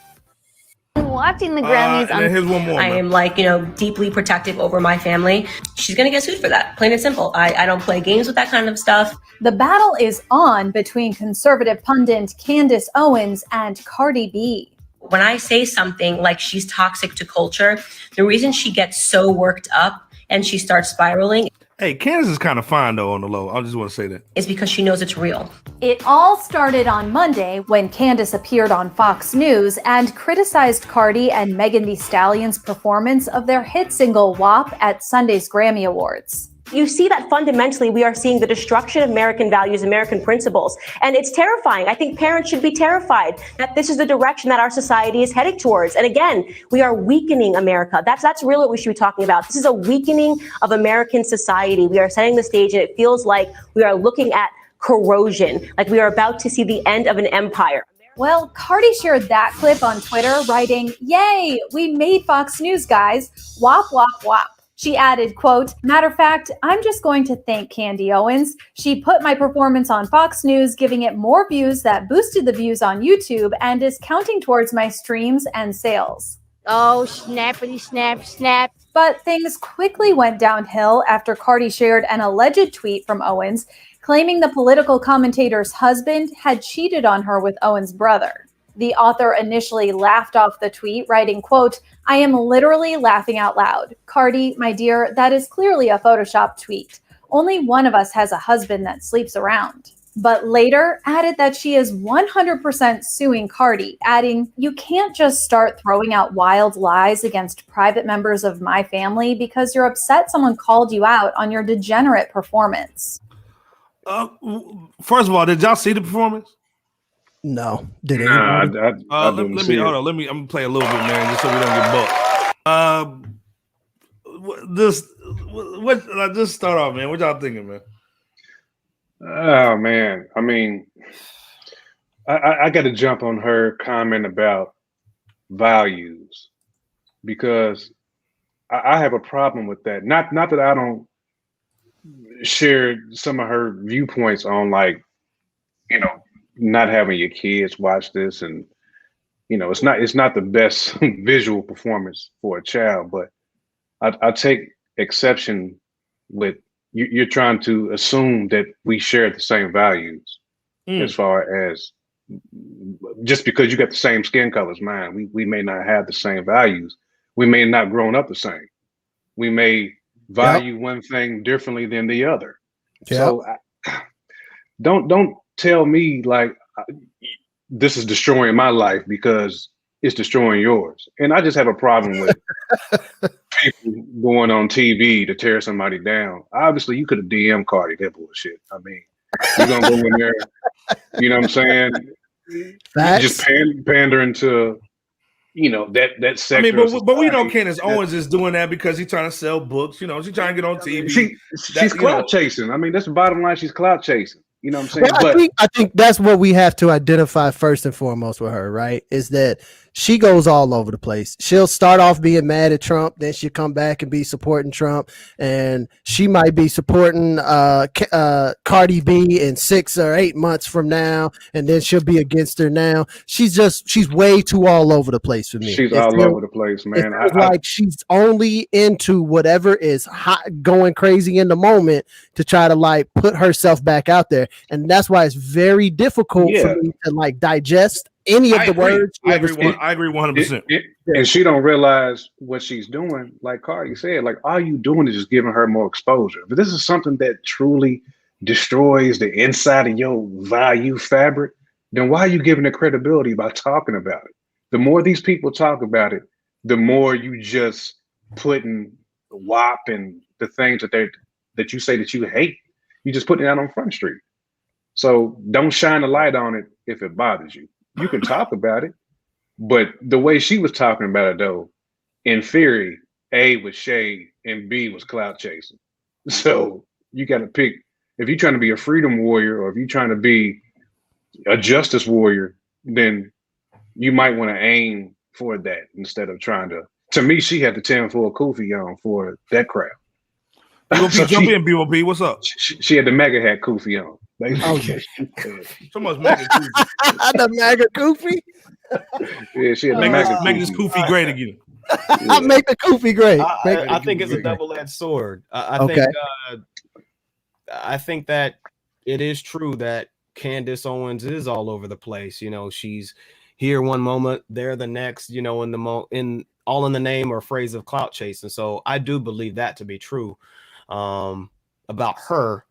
Watching the Grammys here's one more. I am deeply protective over my family. She's going to get sued for that. Plain and simple. I don't play games with that kind of stuff. The battle is on between conservative pundit Candace Owens and Cardi B. When I say something like she's toxic to culture, the reason she gets so worked up and she starts spiraling. Hey, Candace is kind of fine, though, on the low. I just want to say that. Is because she knows it's real. It all started on Monday when Candace appeared on Fox News and criticized Cardi and Megan Thee Stallion's performance of their hit single WAP at Sunday's Grammy Awards. You see that fundamentally we are seeing the destruction of American values, American principles. And it's terrifying. I think parents should be terrified that this is the direction that our society is heading towards. And again, we are weakening America. That's really what we should be talking about. This is a weakening of American society. We are setting the stage, and it feels like we are looking at corrosion, like we are about to see the end of an empire. Well, Cardi shared that clip on Twitter, writing, "Yay, we made Fox News, guys. WAP, WAP, WAP." She added, quote, "Matter of fact, I'm just going to thank Candy Owens. She put my performance on Fox News, giving it more views that boosted the views on YouTube and is counting towards my streams and sales." Oh, snappity snap, snap. But things quickly went downhill after Cardi shared an alleged tweet from Owens claiming the political commentator's husband had cheated on her with Owens' brother. The author initially laughed off the tweet, writing, quote, "I am literally laughing out loud. Cardi, my dear, that is clearly a Photoshop tweet. Only one of us has a husband that sleeps around." But later added that she is 100% suing Cardi, adding, "You can't just start throwing out wild lies against private members of my family because you're upset someone called you out on your degenerate performance." First of all, did y'all see the performance? No, did it? I let me hold on. I'm gonna play a little bit, man, just so we don't get booked. Just start off, man. What y'all thinking, man? Oh man, I mean, I got to jump on her comment about values, because I have a problem with that. Not that I don't share some of her viewpoints on, like, not having your kids watch this, and it's not the best visual performance for a child, but I take exception with you're trying to assume that we share the same values, as far as just because you got the same skin color as mine, we may not have the same values. We may not grown up the same. We may value one thing differently than the other. Yep. So don't tell me like this is destroying my life because it's destroying yours. And I just have a problem with people going on TV to tear somebody down. Obviously, you could have DM'd Cardi that bullshit. I mean, you're gonna go in there, you know what I'm saying? That's... Just pandering to, that sector. I mean, but we know Candace Owens is doing that because he's trying to sell books. She's trying to get on TV. She's clout chasing. I mean, that's the bottom line. She's clout chasing. You know what I'm saying? Well, I think that's what we have to identify first and foremost with her, right? Is that she goes all over the place. She'll start off being mad at Trump, then she'll come back and be supporting Trump, and she might be supporting Cardi B in 6 or 8 months from now, and then she'll be against her now. She's way too all over the place for me. She's all over the place, man. It feels like she's only into whatever is hot, going crazy in the moment to try to like put herself back out there, and that's why it's very difficult for me to like digest any of the words. I agree 100%. And she don't realize what she's doing. Like Cardi said, like all you doing is just giving her more exposure. But this is something that truly destroys the inside of your value fabric. Then why are you giving it credibility by talking about it? The more these people talk about it, the more you just putting WAP and the things that you say that you hate. You just putting it out on Front Street. So don't shine a light on it if it bothers you. You can talk about it, but the way she was talking about it, though, in theory, A was shade and B was clout chasing. So you got to pick. If you're trying to be a freedom warrior or if you're trying to be a justice warrior, then you might want to aim for that instead of trying to. To me, she had the 10-4 kufi on for that crowd. BOP, jump in, BOP. What's up? She had the MAGA hat kufi on. Okay. So much MAGA kufi. The MAGA kufi? Yeah, she had the MAGA Make this kufi great again. Yeah. Make the kufi great. I think it's a double-edged sword. I think that it is true that Candace Owens is all over the place. You know, she's here one moment, there the next. You know, in all in the name or phrase of clout chasing. So I do believe that to be true about her.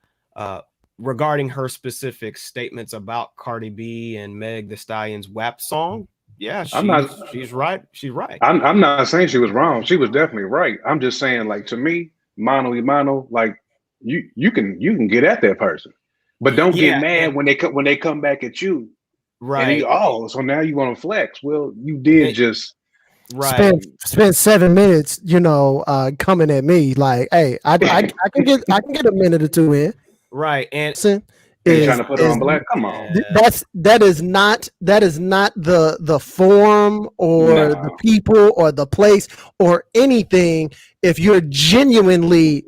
Regarding her specific statements about Cardi B and Meg Thee Stallion's WAP song, yeah, she's right. She's right. I'm not saying she was wrong. She was definitely right. I'm just saying, like, to me, mano y mano, like you can get at that person, but don't get mad when they come back at you. Right. And so now you want to flex. Well, you did just spend 7 minutes, coming at me like, hey, I can get a minute or two in. Right, and trying to put her on black. Come on, that is not the forum or the people or the place or anything. If you're genuinely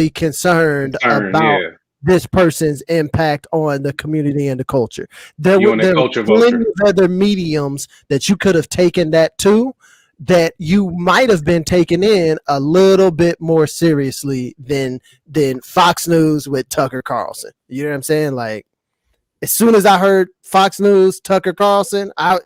concerned about this person's impact on the community and the culture, there were plenty of other mediums that you could have taken that to, that you might have been taken in a little bit more seriously than Fox News with Tucker Carlson. You know what I'm saying? Like, as soon as I heard Fox News, Tucker Carlson, I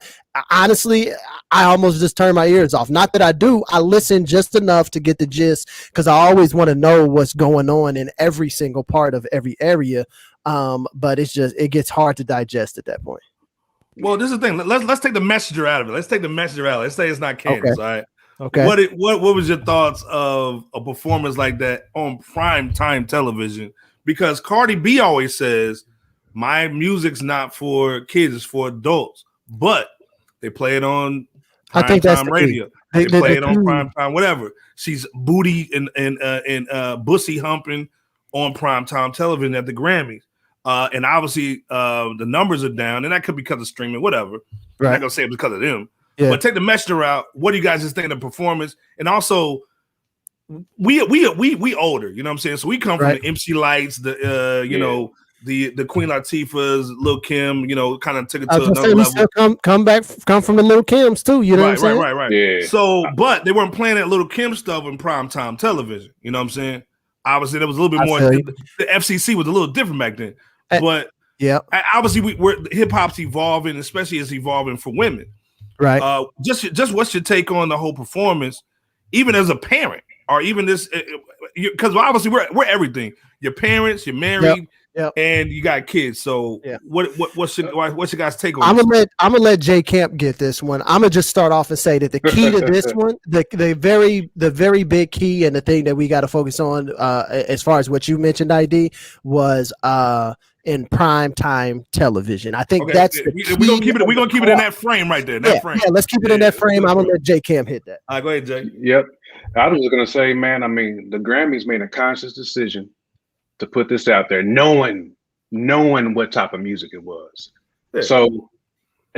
honestly almost just turned my ears off. Not that I do. I listen just enough to get the gist, because I always want to know what's going on in every single part of every area. But it gets hard to digest at that point. Well, this is the thing. Let's take the messenger out of it. Let's take the messenger out. Let's say it's not Candace. All right. Okay. What was your thoughts of a performance like that on prime time television? Because Cardi B always says, my music's not for kids, it's for adults. But they play it on prime time radio. They play it on prime time, whatever. She's booty and bussy humping on prime time television at the Grammys. And obviously, the numbers are down, and that could be because of streaming, whatever. Right. I'm not gonna say it's because of them. Yeah. But take the messenger out. What do you guys just think of the performance? And also, we older, you know what I'm saying? So we come from the MC Lights, the the Queen Latifah's, Lil Kim, kind of took it to another level. Come from the Lil Kims too, you know what I'm saying? Right. Yeah. So, but they weren't playing that Lil Kim stuff in primetime television. You know what I'm saying? Obviously, there was a little bit more. The FCC was a little different back then. But obviously, hip hop's evolving, especially it's evolving for women. Right. Just what's your take on the whole performance, even as a parent, or even this? Because obviously we're everything. Your parents, you're married, and you got kids. So what's your guys' take on? I'm gonna let J Camp get this one. I'm gonna just start off and say that the key to this one, the very big key, and the thing that we got to focus on, as far as what you mentioned, ID, was in prime time television. I think that's we're gonna keep it in that frame right there. Frame. Yeah, let's keep it in that frame. I'm gonna let J Camp hit that. All right, go ahead, Jay. Yep. I was gonna say, man, I mean, the Grammys made a conscious decision to put this out there, knowing what type of music it was. Yeah. So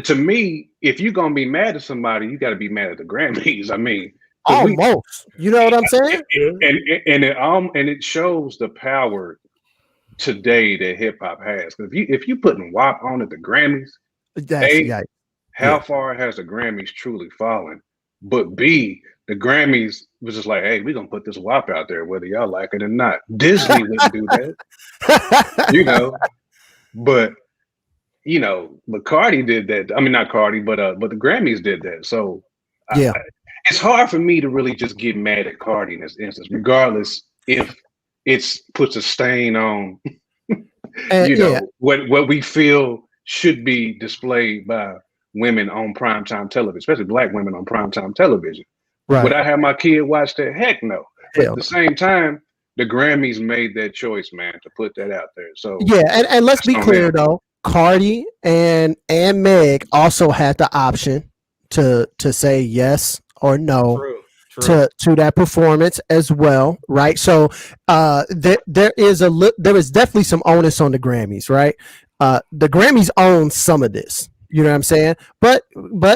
to me, if you're gonna be mad at somebody, you got to be mad at the Grammys. I mean, almost. You know what I'm saying? And it shows the power today that hip hop has. Because if you putting WAP on at the Grammys, how far has the Grammys truly fallen? But B, the Grammys was just like, hey, we're gonna put this WAP out there, whether y'all like it or not. Disney wouldn't do that, you know. But but Cardi did that. I mean, not Cardi, but the Grammys did that. So it's hard for me to really just get mad at Cardi in this instance, regardless if it's puts a stain on what we feel should be displayed by women on primetime television, especially Black women on primetime television. Right. Would I have my kid watch that? Heck no. But at the same time, the Grammys made that choice, man, to put that out there. So and let's be clear though, Cardi and Meg also had the option to say yes or no. True. To that performance as well, right? So there is definitely some onus on the Grammys, right? The Grammys own some of this, you know what I'm saying? But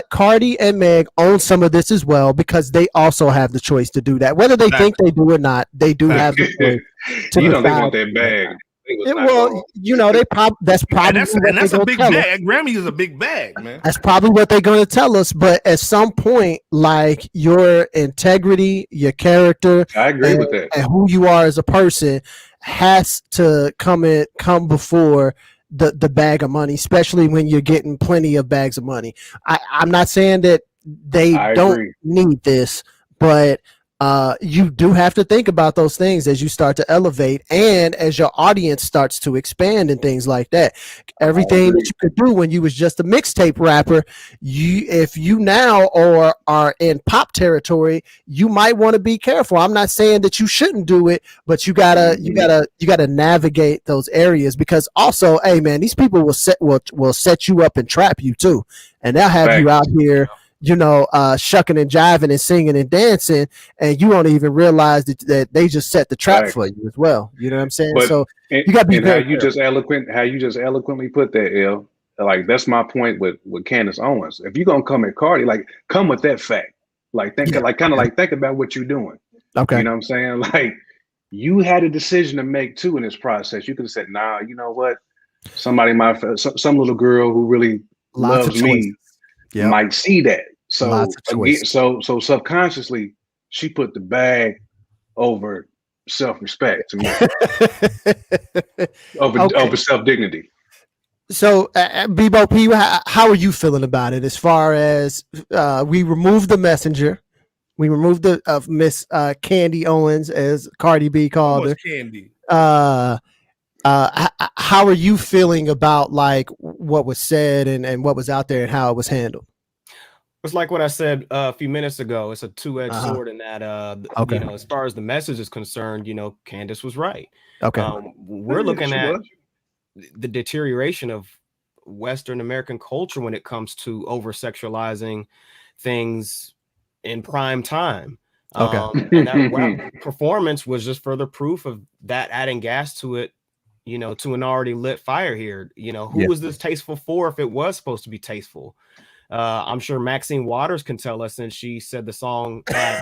Cardi and Meg own some of this as well because they also have the choice to do that. Whether they think they do or not, they do have the choice to they want that bag. That's a big bag. Grammy is a big bag, man. That's probably what they're going to tell us. But at some point, like your integrity, your character, I agree with that, and who you are as a person has to come before the bag of money, especially when you're getting plenty of bags of money. I'm not saying that they don't need this, but you do have to think about those things as you start to elevate and as your audience starts to expand and things like that. Everything that you could do when you was just a mixtape rapper, if you now are in pop territory, you might want to be careful. I'm not saying that you shouldn't do it, but you gotta navigate those areas because also, hey man, these people will set you up and trap you too, and they'll have you out here, shucking and jiving and singing and dancing, and you don't even realize that they just set the trap for you as well. You know what I'm saying? So you got to be very how you just eloquently put that, L. Like that's my point with Candace Owens. If you're gonna come at Cardi, like come with that fact. Like think think about what you're doing. Okay. You know what I'm saying? Like you had a decision to make too in this process. You could have said, nah, you know what? Somebody some little girl who really loves me might see that. So so subconsciously, she put the bag over self-respect to me, over self-dignity. So, Bebo P, how are you feeling about it? As far as we removed the messenger, we removed the Miss Candy Owens, as Cardi B called her. Candy. How are you feeling about like what was said and what was out there and how it was handled? It's like what I said a few minutes ago. It's a two-edged sword in that, as far as the message is concerned, Candace was right. Okay. We're looking at the deterioration of Western American culture when it comes to over-sexualizing things in prime time. Okay. And that performance was just further proof of that, adding gas to it, to an already lit fire here. Who was this tasteful for if it was supposed to be tasteful? I'm sure Maxine Waters can tell us, since she said the song had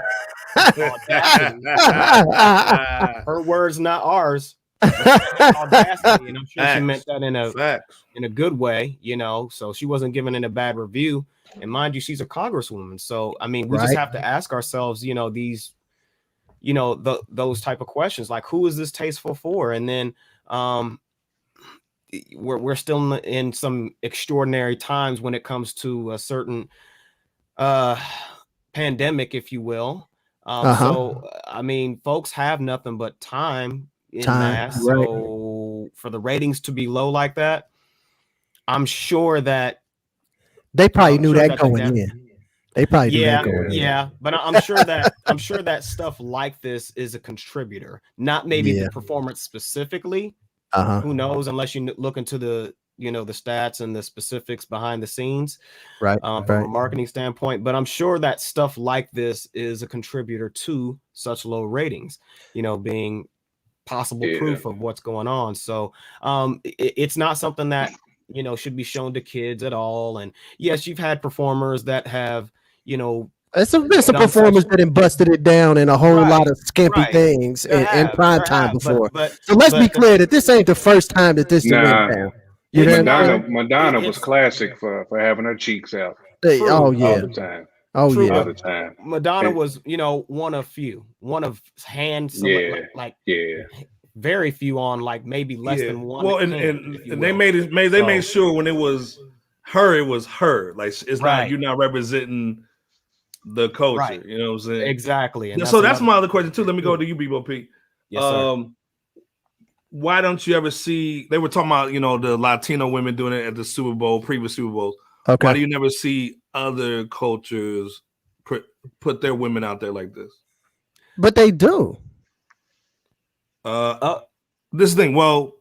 her words, not ours. Audacity, and I'm sure she meant that in a good way, so she wasn't giving it a bad review. And mind you, she's a congresswoman. So I mean, we just have to ask ourselves, these, those type of questions, like who is this tasteful for? And then we're still in some extraordinary times when it comes to a certain pandemic, if you will. So I mean, folks have nothing but time in mass. Right. So for the ratings to be low like that, I'm sure that they probably knew that going in. They probably knew that going in. Yeah, but I'm sure that stuff like this is a contributor, not maybe the performance specifically. Who knows, unless you look into the the stats and the specifics behind the scenes, right? From a marketing standpoint. But I'm sure that stuff like this is a contributor to such low ratings, being possible proof of what's going on. So it's not something that should be shown to kids at all. And yes, you've had performers that have, there's some performers that have busted it down in a whole lot of skimpy things in prime time before. So let's be clear that this ain't the first time that this went down. Madonna was classic for having her cheeks out. All the time. All the time. Madonna was, one of hands, very few on, like maybe less than one. Well, and they made sure when it was her. Like it's not, you're not representing the culture. Right. You know what I'm saying? Exactly. And so that's my other question too. Let me go to you, Bebo P. Yes, sir. Why don't you ever see? They were talking about the Latino women doing it at the Super Bowl, previous Super Bowls. Okay. Why do you never see other cultures put their women out there like this? But they do. This thing. Well,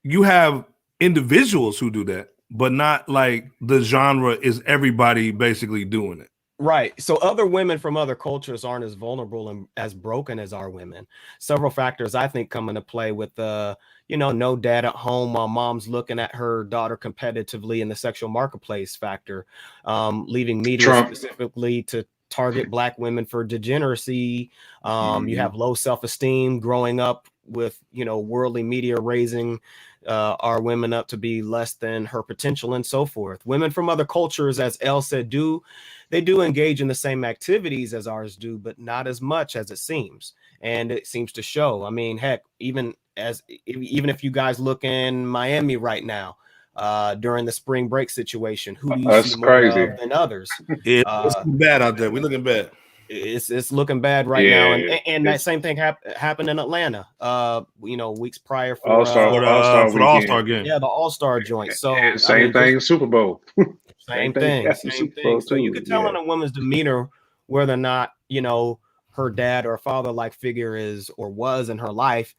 you have individuals who do that, but not like the genre is everybody basically doing it. Right. So other women from other cultures aren't as vulnerable and as broken as our women. Several factors, I think, come into play with no dad at home while mom's looking at her daughter competitively in the sexual marketplace factor, leaving media specifically to target Black women for degeneracy. You have low self-esteem growing up with, worldly media raising our women up to be less than her potential and so forth. Women from other cultures, as Elle said, they do engage in the same activities as ours do, but not as much as it seems. And it seems to show. I mean, heck, even if you guys look in Miami right now, during the spring break situation, who do you see more of than others? It's bad out there. We're looking bad. It's looking bad right now, and that same thing happened in Atlanta. Weeks prior for the All-Star game. Yeah, the All-Star joint. So same thing, Super Bowl. Same thing. So you could tell in a woman's demeanor whether or not her dad or father-like figure is or was in her life.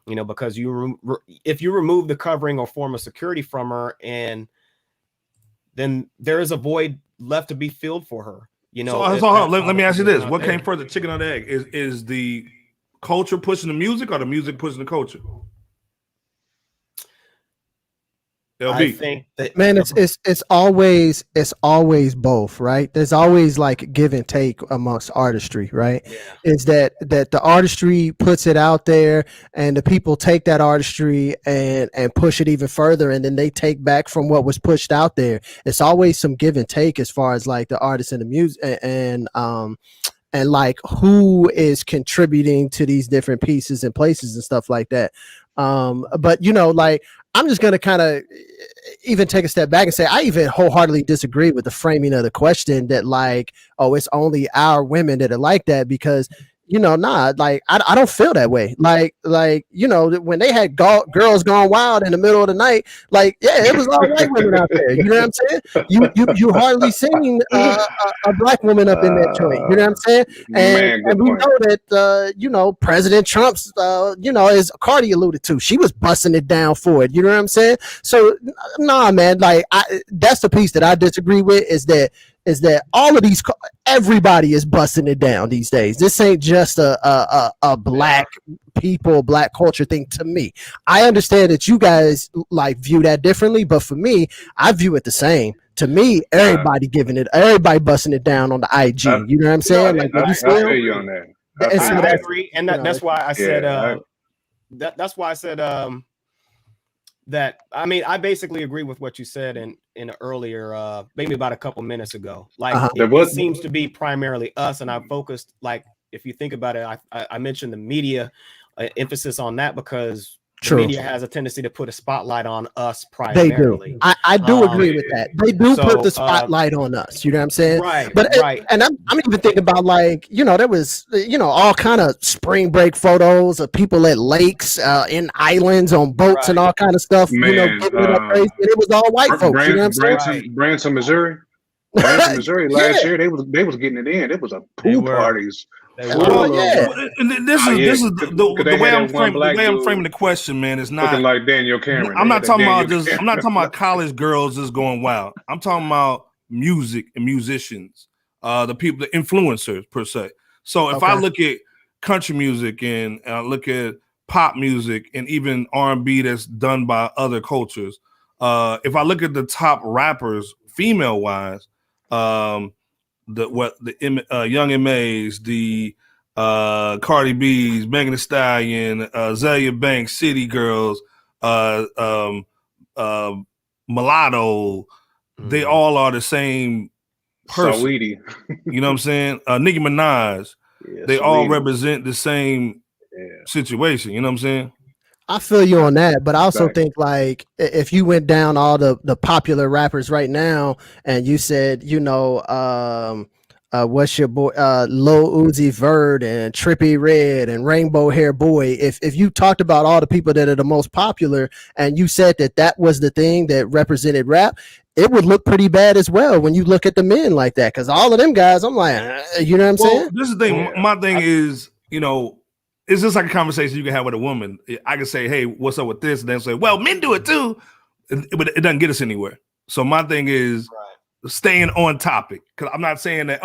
Because if you remove the covering or form of security from her, and then there is a void left to be filled for her. Let me ask you this: what came first, the chicken or the egg? Is the culture pushing the music, or the music pushing the culture? I think that, man, it's always both, right? There's always like give and take amongst artistry, right? Yeah. Is that the artistry puts it out there, and the people take that artistry and push it even further, and then they take back from what was pushed out there. It's always some give and take as far as like the artists and the music and like who is contributing to these different pieces and places and stuff like that. But like I'm just going to kind of even take a step back and say, I even wholeheartedly disagree with the framing of the question that like, oh, it's only our women that are like that, because, like, I don't feel that way. Like, when they had Girls Gone Wild in the middle of the night, like, yeah, it was all white women out there. You know what I'm saying? You hardly seen a Black woman up in that joint. You know what I'm saying? And we know that, President Trump's, as Cardi alluded to, she was busting it down for it. You know what I'm saying? So, nah, man, like, that's the piece that I disagree with, is that all of these, everybody is busting it down these days. This ain't just a Black people, Black culture thing to me. I understand that you guys like view that differently, but for me, I view it the same. To me, everybody everybody busting it down on the IG. You know what I'm saying? I feel you on that. I agree, and that's why I said that's why I said that. I mean, I basically agree with what you said in an earlier, maybe about a couple minutes ago. Like it seems to be primarily us, and I focused, like, if you think about it, I mentioned the media emphasis on that because the media has a tendency to put a spotlight on us primarily. They do. I do agree with that. They do put the spotlight on us. You know what I'm saying? Right. But and I'm even thinking about, like, there was all kind of spring break photos of people at lakes, in islands, on boats, and all kind of stuff. Man, giving it up crazy. And it was all white folks. You know what I'm saying? Branson, Missouri. Last year they was getting it in. It was a pool parties. And this is the way I'm framing the question, man. It's not looking like Daniel Cameron. I'm not talking about college girls just going wild. I'm talking about music and musicians, the people, the influencers per se. So if I look at country music and look at pop music and even R&B that's done by other cultures, if I look at the top rappers, female wise, the Young M.A.'s, the Cardi B's, Megan Thee Stallion, Zelia Banks, City Girls, Mulatto, they all are the same person. Saweetie. You know what I'm saying? Nicki Minaj, they all represent the same situation. You know what I'm saying? I feel you on that, but I also think like if you went down all the popular rappers right now and you said, you know, what's your boy, Lil Uzi Vert and Trippie Redd and Rainbow Hair Boy, if you talked about all the people that are the most popular and you said that was the thing that represented rap, it would look pretty bad as well when you look at the men like that, because all of them guys, I'm like, you know what I'm saying? This is the thing. My thing is, you know, it's just like a conversation you can have with a woman. I can say, hey, what's up with this? And then say, well, men do it too. But it doesn't get us anywhere. So my thing is staying on topic. Because I'm not saying that,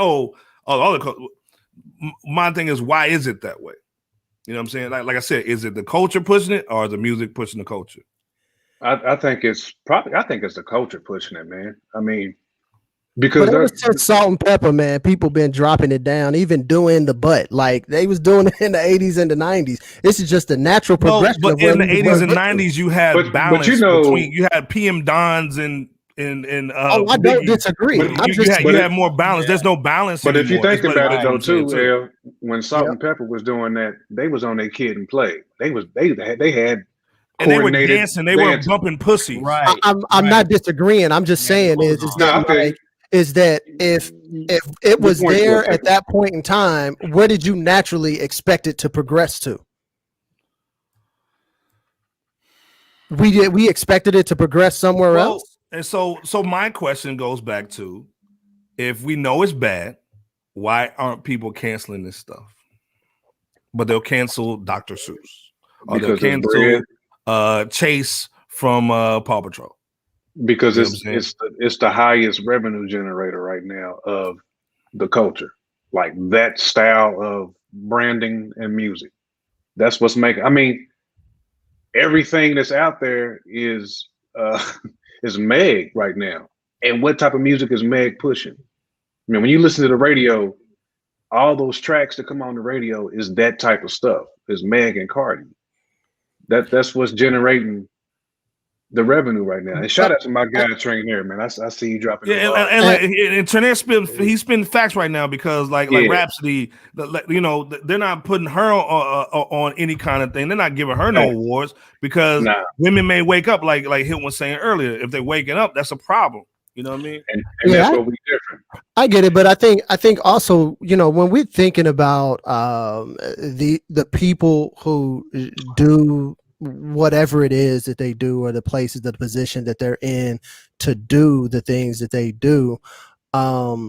my thing is, why is it that way? You know what I'm saying? Like I said, is it the culture pushing it or is the music pushing the culture? I think it's the culture pushing it, man. I mean, because ever since Salt and Pepper, man, people been dropping it down, even doing the butt. Like they was doing it in the 80s and the 90s. This is just a natural progression. But in the 80s and 90s, you had balance between, you had PM Dons and I don't disagree. You had more balance. There's no balance. But if you think about it though, too, when Salt and Pepper was doing that, they was on their Kid and Play. They had. And they were dancing. They were bumping pussy. Right. I'm not disagreeing. I'm just saying is that if it was there at that point in time, where did you naturally expect it to progress to? We expected it to progress somewhere else. And so my question goes back to, if we know it's bad, why aren't people canceling this stuff? But they'll cancel Dr. Seuss, or they'll cancel Chase from Paw Patrol. Because it's the highest revenue generator right now of the culture, like that style of branding and music. That's what's making. I mean, everything that's out there is Meg right now. And what type of music is Meg pushing? I mean, when you listen to the radio, all those tracks that come on the radio is that type of stuff. Is Meg and Cardi. That's what's generating the revenue right now. And shout out to my guy Train here, man. I see you dropping. Yeah, and Train he's spinning facts right now because like Rhapsody, you know, they're not putting her on any kind of thing. They're not giving her no awards because women may wake up like Hill was saying earlier. If they're waking up, that's a problem. You know what I mean? And that's what we different. I get it, but I think also, you know, when we're thinking about the people who do whatever it is that they do, or the places, the position that they're in to do the things that they do, a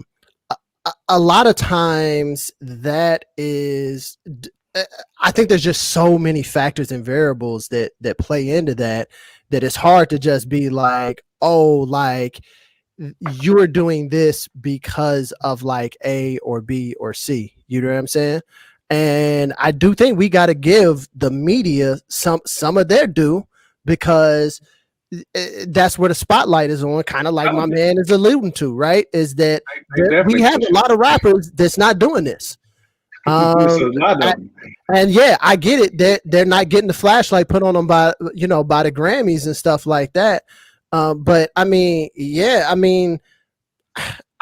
lot of times that is, I think there's just so many factors and variables that play into that it's hard to just be like, oh, like you're doing this because of like A or B or C. You know what I'm saying? And I do think we got to give the media some of their due, because that's where the spotlight is on, kind of like my man is alluding to, right? Is that we have a lot of rappers that's not doing this. And yeah, I get it that they're not getting the flashlight put on them by the Grammys and stuff like that. But I mean,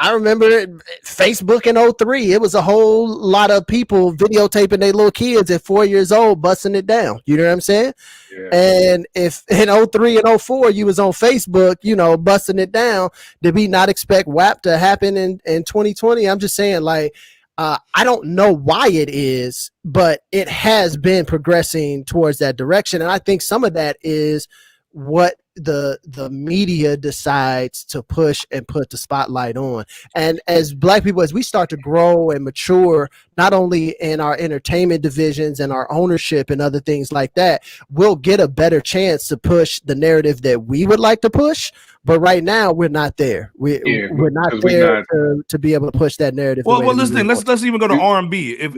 I remember Facebook in 2003. It was a whole lot of people videotaping their little kids at 4 years old, busting it down. You know what I'm saying? Yeah. And if in 2003 and 2004 you was on Facebook, you know, busting it down, did we not expect WAP to happen in 2020? I'm just saying, like, I don't know why it is, but it has been progressing towards that direction. And I think some of that is what the media decides to push and put the spotlight on. And as Black people, as we start to grow and mature, not only in our entertainment divisions and our ownership and other things like that, we'll get a better chance to push the narrative that we would like to push. But right now, we're not there. We're not there to be able to push that narrative. Well, listen. Let's even go to R&B. If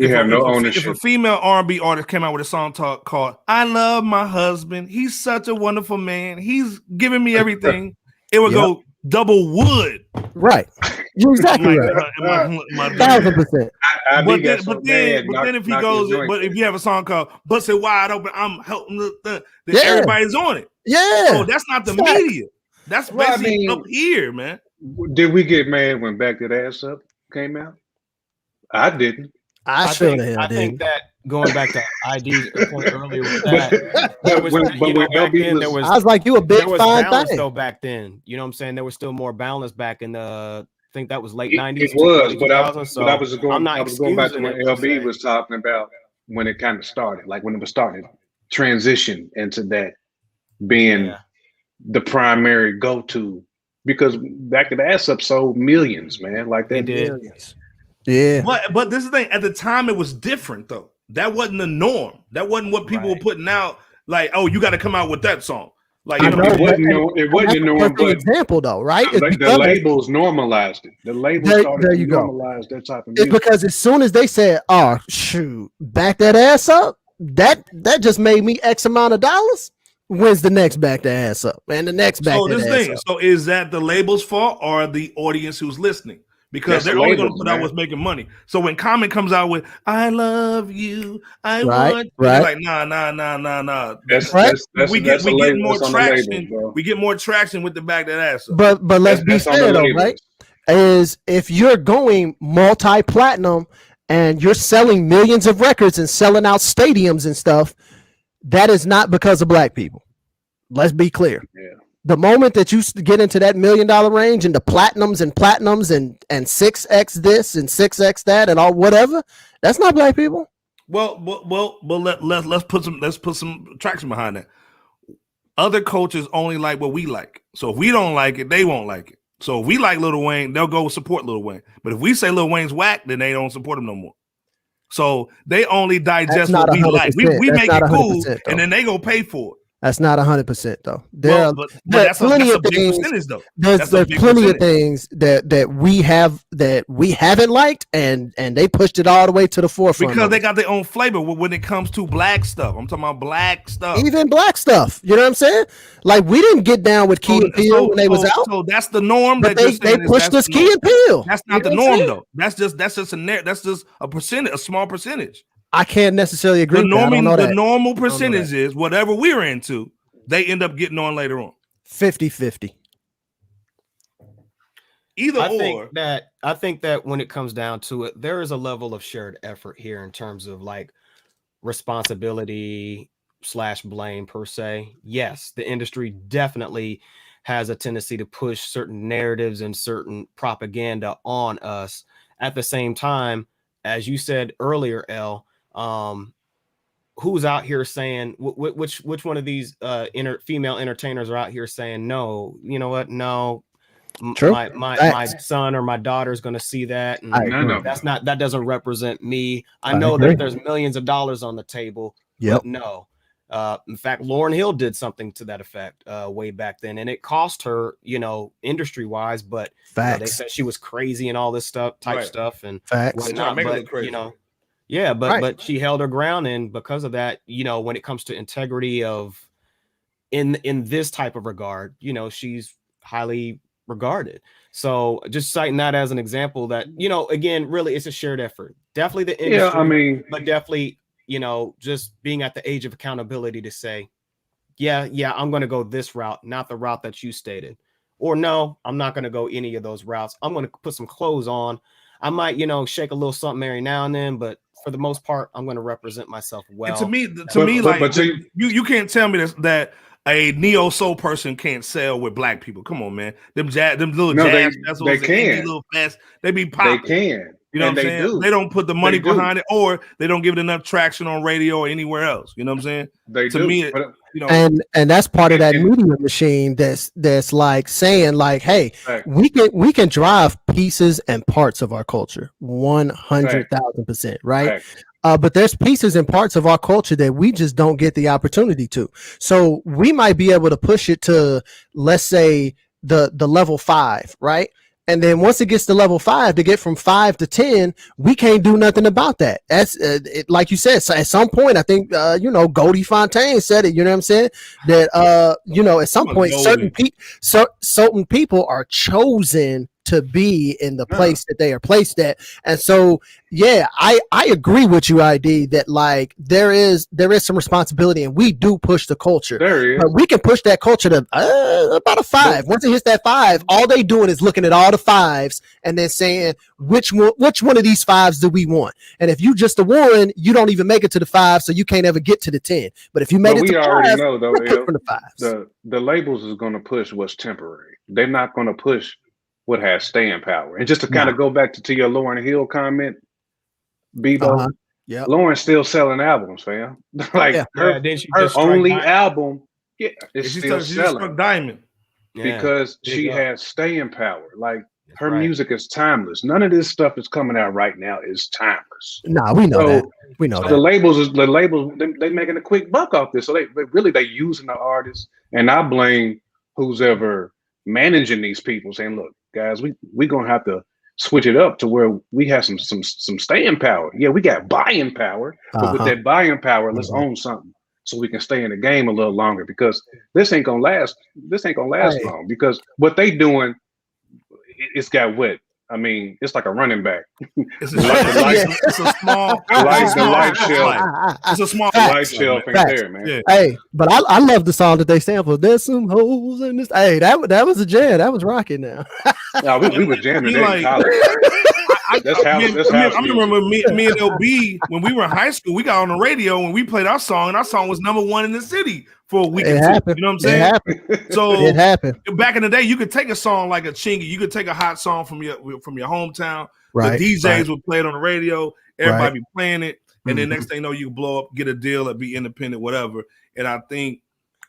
a female R&B artist came out with a song called "I Love My Husband," he's such a wonderful man. He's giving me everything. It would go double wood. Right. You're exactly right. 1,000%. But then if he goes, but if you have a song called "Busted Wide Open," I'm helping then everybody's on it. Yeah. So that's not the media. That's basically up here, man. Did we get mad when "Back That Ass Up" came out? I didn't. I think that going back to ID's point earlier with that, I was like, you a big there was fine balance thing. though back then. You know what I'm saying? There was still more balance back in the. I think that was late 90s. It was, but I was going back to what LB was talking about when it kind of started, like when it was starting, transition into that being the primary go-to, because Back to the Ass Up sold millions, man. Like that did. Millions. Yeah. But this is the thing. At the time, it was different though. That wasn't the norm. That wasn't what people were putting out. Like, oh, you got to come out with that song. Like, it wasn't a norm. But example though, right? The labels normalized it. The labels started to normalize that type of music. It's because as soon as they said, "Oh shoot, back that ass up," that just made me X amount of dollars. When's the next back that ass up? And the next back that ass up. So is that the label's fault or the audience who's listening? Because they're only going to put out what's making money. So when Common comes out with "I love you," want like nah. We get more traction. We get more traction with the back that ass up. But let's be fair though, right? Is if you're going multi-platinum and you're selling millions of records and selling out stadiums and stuff, that is not because of black people. Let's be clear. Yeah. The moment that you get into that $1 million range and the platinums and 6x this and 6x that and all whatever, that's not black people. Well, let's put some traction behind that. Other cultures only like what we like. So if we don't like it, they won't like it. So if we like Lil Wayne, they'll go support Lil Wayne. But if we say Lil Wayne's whack, then they don't support him no more. So they only digest what we like. We make it cool, and then they go pay for it. That's not 100% though. But that's plenty of things. Percentage, though. There's plenty of things that we haven't liked, and they pushed it all the way to the forefront because they got their own flavor when it comes to black stuff. I'm talking about black stuff, even black stuff. You know what I'm saying? Like we didn't get down with Key and Peele when they was out. So that's the norm. But they pushed us Key and Peele. That's not the norm though. That's just a percentage, a small percentage. I can't necessarily agree. The normal percentage is whatever we're into, they end up getting on later on. 50-50. I think that when it comes down to it, there is a level of shared effort here in terms of like responsibility / blame per se. Yes, the industry definitely has a tendency to push certain narratives and certain propaganda on us. At the same time, as you said earlier, Elle, who's out here saying which one of these female entertainers are out here saying no, you know what, no, my son or my daughter is going to see that, and that doesn't represent me. I know that there's millions of dollars on the table. But no, in fact, Lauryn Hill did something to that effect way back then, and it cost her, industry wise, but they said she was crazy and all this stuff and whatnot, but but she held her ground, and because of that, when it comes to integrity of in this type of regard, she's highly regarded. So just citing that as an example that, again, really it's a shared effort. Definitely the industry, but definitely, just being at the age of accountability to say, I'm going to go this route, not the route that you stated, or no, I'm not going to go any of those routes. I'm going to put some clothes on. I might, shake a little something every now and then, but for the most part, I'm going to represent myself well. And you can't tell me that a neo soul person can't sell with black people. Come on, man. Them little jazz festivals, they can. Little fest, they be popping. They can. You know what I'm saying? They don't put the money behind it, or they don't give it enough traction on radio or anywhere else. You know what I'm saying? They do. Me, and that's part of that media machine that's like saying like, hey, we can drive pieces and parts of our culture 100,000%, right? But there's pieces and parts of our culture that we just don't get the opportunity to. So we might be able to push it to, let's say, the level 5, right? And then once it gets to level 5, to get from 5 to 10, we can't do nothing about that. That's like you said. So at some point, I think Goldie Fontaine said it. You know what I'm saying? That at some point, certain people are chosen to be in the place that they are placed at. And so, yeah, I agree with you, ID, that like there is some responsibility, and we do push the culture. But we can push that culture to about a 5. Once it hits that 5, all they doing is looking at all the 5s and then saying which one of these 5s do we want. And if you just the 1, you don't even make it to the 5, so you can't ever get to the 10. But if you made it to 5, already know though, from the 5s. The labels is going to push what's temporary. They're not going to push what has staying power. And just to kind of go back to your Lauryn Hill comment, Bebo, Lauren's still selling albums, fam. Like her only album, is still selling. Diamond. Because she has staying power. Like her music is timeless. None of this stuff is coming out right now is timeless. Nah, we know that. We know that. The labels, they making a quick buck off this. So they using the artists, and I blame who's ever managing these people, saying, look, guys, we gonna have to switch it up to where we have some staying power. Yeah, we got buying power, but with that buying power, let's own something so we can stay in the game a little longer, because this ain't gonna last long, because what they doing, it's got wet. I mean, it's like a running back. It's a small light shelf. It's a small light shelf in there, man. Yeah. Hey, but I love the song that they sampled. There's some holes in this. Hey, that was a jam. That was rocking now. Yeah, we were jamming in college. I remember me and LB, when we were in high school, we got on the radio and we played our song, and our song was #1 in the city for a week. You know what I'm saying? So it happened. Back in the day, you could take a song like a Chingy, you could take a hot song from your hometown. Right. The DJs would play it on the radio, everybody be playing it, and then next thing you know, you blow up, get a deal, or be independent, whatever. And I think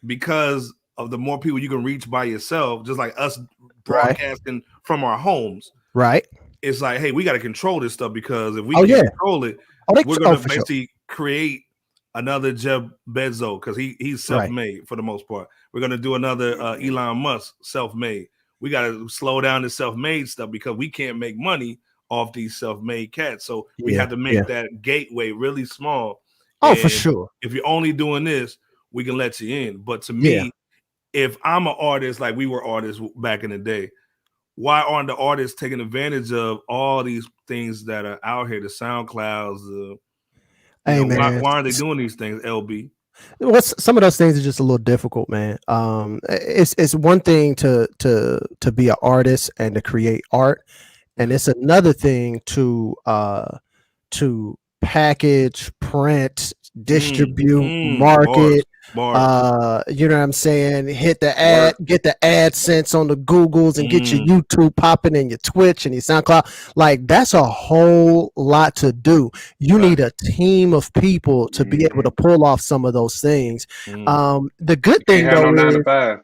because of the more people you can reach by yourself, just like us broadcasting from our homes, right? It's like, hey, we got to control this stuff, because if we can control it, we're going to basically create another Jeff Bezos, because he's self-made for the most part. We're going to do another Elon Musk self-made. We got to slow down the self-made stuff, because we can't make money off these self-made cats. So we have to make that gateway really small. Oh, for sure. If you're only doing this, we can let you in. But to me, if I'm an artist, like we were artists back in the day, why aren't the artists taking advantage of all these things that are out here, the SoundClouds? Why aren't they doing these things, LB? Well, some of those things are just a little difficult, man. It's one thing to be an artist and to create art, and it's another thing to package, print, distribute, market. You know what I'm saying? Hit the ad, get the AdSense on the Googles, and get your YouTube popping and your Twitch and your SoundCloud. Like, that's a whole lot to do. You need a team of people to be able to pull off some of those things. The good thing though, 9 to 5.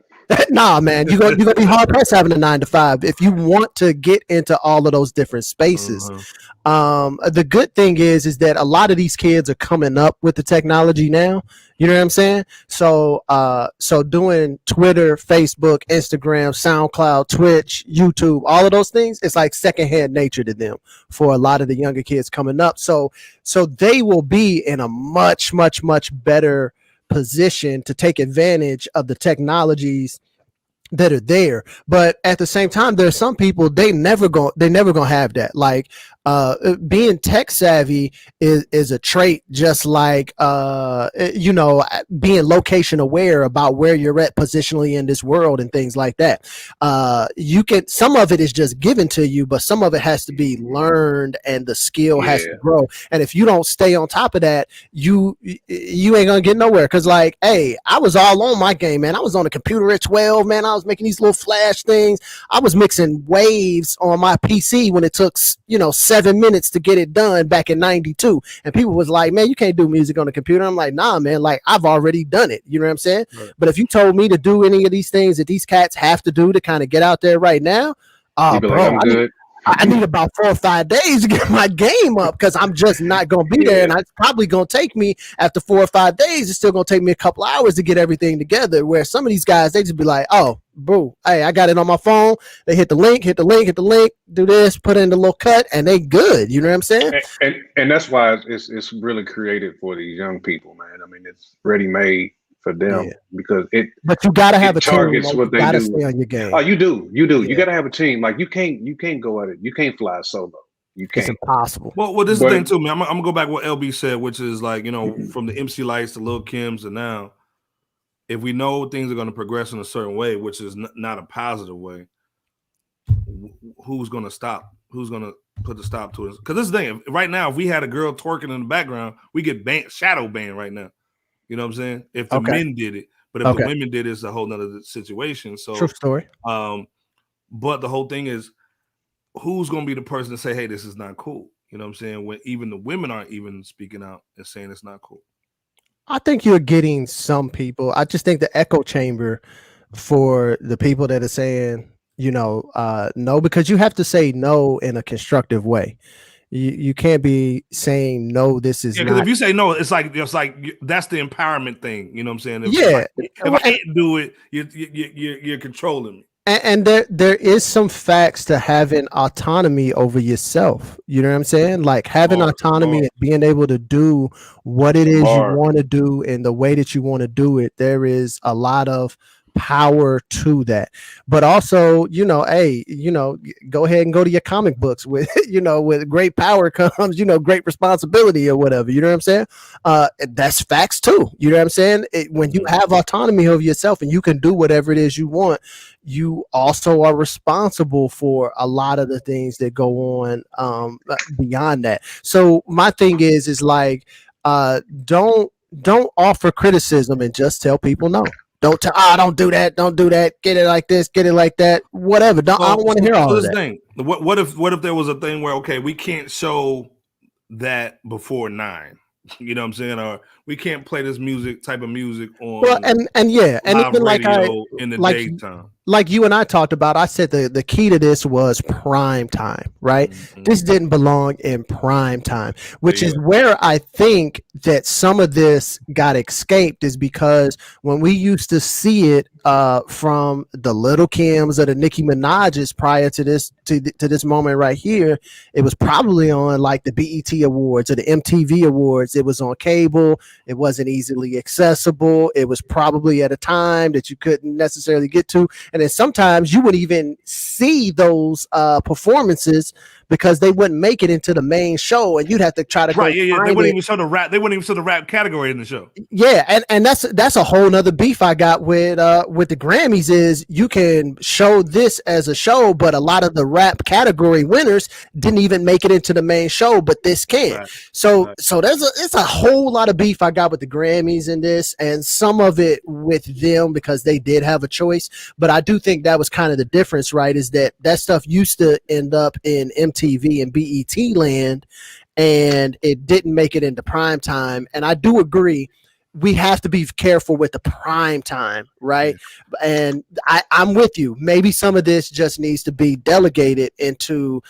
Nah, man, you're gonna be hard pressed having a 9 to 5 if you want to get into all of those different spaces. The good thing is that a lot of these kids are coming up with the technology now. You know what I'm saying? So doing Twitter, Facebook, Instagram, SoundCloud, Twitch, YouTube, all of those things, it's like secondhand nature to them for a lot of the younger kids coming up. So they will be in a much, much, much better position to take advantage of the technologies that are there. But at the same time, there's some people they never gonna have that. Like being tech savvy is a trait, just like being location aware about where you're at positionally in this world and things like that. Some of it is just given to you, but some of it has to be learned, and the skill has to grow. And if you don't stay on top of that, you ain't gonna get nowhere. Cause like, hey, I was all on my game, man. I was on the computer at 12, man. I was making these little flash things. I was mixing waves on my PC when it took 7 minutes to get it done back in 92. And people was like, man, you can't do music on the computer. I'm like, nah, man, like I've already done it. You know what I'm saying? Right. But if you told me to do any of these things that these cats have to do to kind of get out there right now, bro, I need about 4 or 5 days to get my game up because I'm just not going to be there. And it's probably going to take me after 4 or 5 days. It's still going to take me a couple hours to get everything together. Where some of these guys, they just be like, oh, boo, hey, I got it on my phone. They hit the link, do this, put in the little cut, and they good. You know what I'm saying? And that's why it's really created for these young people, man. I mean, it's ready made for them because But you gotta have a targets team. what they gotta do. stay on your game. Oh, you do. You gotta have a team. Like you can't go at it. You can't fly solo. You can't. It's impossible. Well, this is the thing too, man. I'm gonna go back to what LB said, which is like, you know, from the MC Lights to Lil Kim's and now, if we know things are gonna progress in a certain way, which is not a positive way, who's gonna stop? Who's gonna put the stop to it? Because this is the thing. Right now, if we had a girl twerking in the background, we get shadow banned right now. You know what I'm saying? If the men did it, but if the women did it, it's a whole nother situation. So true story. But the whole thing is, who's gonna be the person to say, "Hey, this is not cool"? You know what I'm saying? When even the women aren't even speaking out and saying it's not cool. I think you're getting some people. I just think the echo chamber for the people that are saying, you know, no, because you have to say no in a constructive way. You can't be saying no. This is because if you say no, it's like that's the empowerment thing. You know what I'm saying? If I can't do it, you're controlling me. And there is some facts to having autonomy over yourself. You know what I'm saying? Like having autonomy and being able to do what it is you want to do in the way that you want to do it. There is a lot of power to that, but also, you know, hey, you know, go ahead and go to your comic books with, you know, with great power comes, you know, great responsibility or whatever. You know what I'm saying? That's facts too. You know what I'm saying? When you have autonomy over yourself and you can do whatever it is you want, you also are responsible for a lot of the things that go on beyond that. So my thing is like, don't offer criticism and just tell people no. Don't do that. Don't do that. Get it like this. Get it like that. Whatever. I don't want to hear all of that. Thing. What if there was a thing where we can't show that before 9? You know what I'm saying? Or we can't play this type of music on. Well, and even like in the daytime. Like you and I talked about, I said the key to this was prime time, right? Mm-hmm. This didn't belong in prime time, which is where I think that some of this got escaped is because when we used to see it from the Little Kims or the Nicki Minaj's prior to this moment right here, it was probably on like the BET Awards or the MTV Awards. It was on cable. It wasn't easily accessible. It was probably at a time that you couldn't necessarily get to. And then sometimes you wouldn't even see those performances because they wouldn't make it into the main show, and you'd have to try to They wouldn't even show the rap. They wouldn't even show the rap category in the show. Yeah, and that's a whole nother beef I got with the Grammys is you can show this as a show, but a lot of the rap category winners didn't even make it into the main show, but this can. Right. So it's a whole lot of beef I got with the Grammys in this, and some of it with them because they did have a choice. But I do think that was kind of the difference, right? Is that stuff used to end up in MTV and BET land, and it didn't make it into prime time. And I do agree, we have to be careful with the prime time, right? And I'm with you. Maybe some of this just needs to be delegated into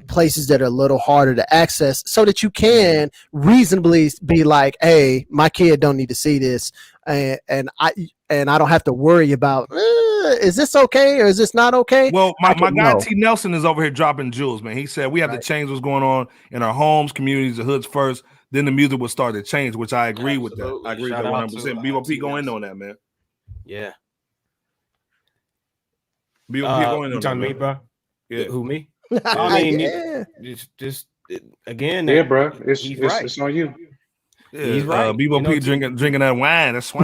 places that are a little harder to access so that you can reasonably be like, hey, my kid don't need to see this. And I don't have to worry about is this okay or is this not okay? Well, my guy T Nelson is over here dropping jewels, man. He said we have to change what's going on in our homes, communities, the hoods first. Then the music will start to change, which I agree with that. I agree with that 100%. BOP going on that, man. Yeah. BOP going on that, me, bro? Yeah. Who, me? I mean, just again. Yeah, bro. It's on you. Yeah, he's right. BOP drinking that wine. That's swine.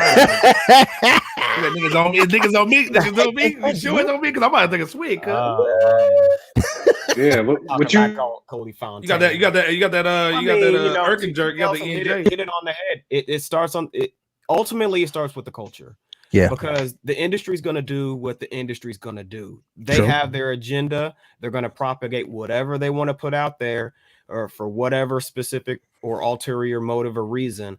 Niggas on me. Niggas on me. Niggas on me. You sure it's on me? Because I'm about to take a swig. Yeah, what you? Cody Fountain. You got that Erkin jerk. You got the EJ. Hit it on the head. It starts on it. Ultimately, it starts with the culture. Yeah, because the industry's going to do what the industry's going to do. They have their agenda. They're going to propagate whatever they want to put out there, or for whatever specific or ulterior motive or reason.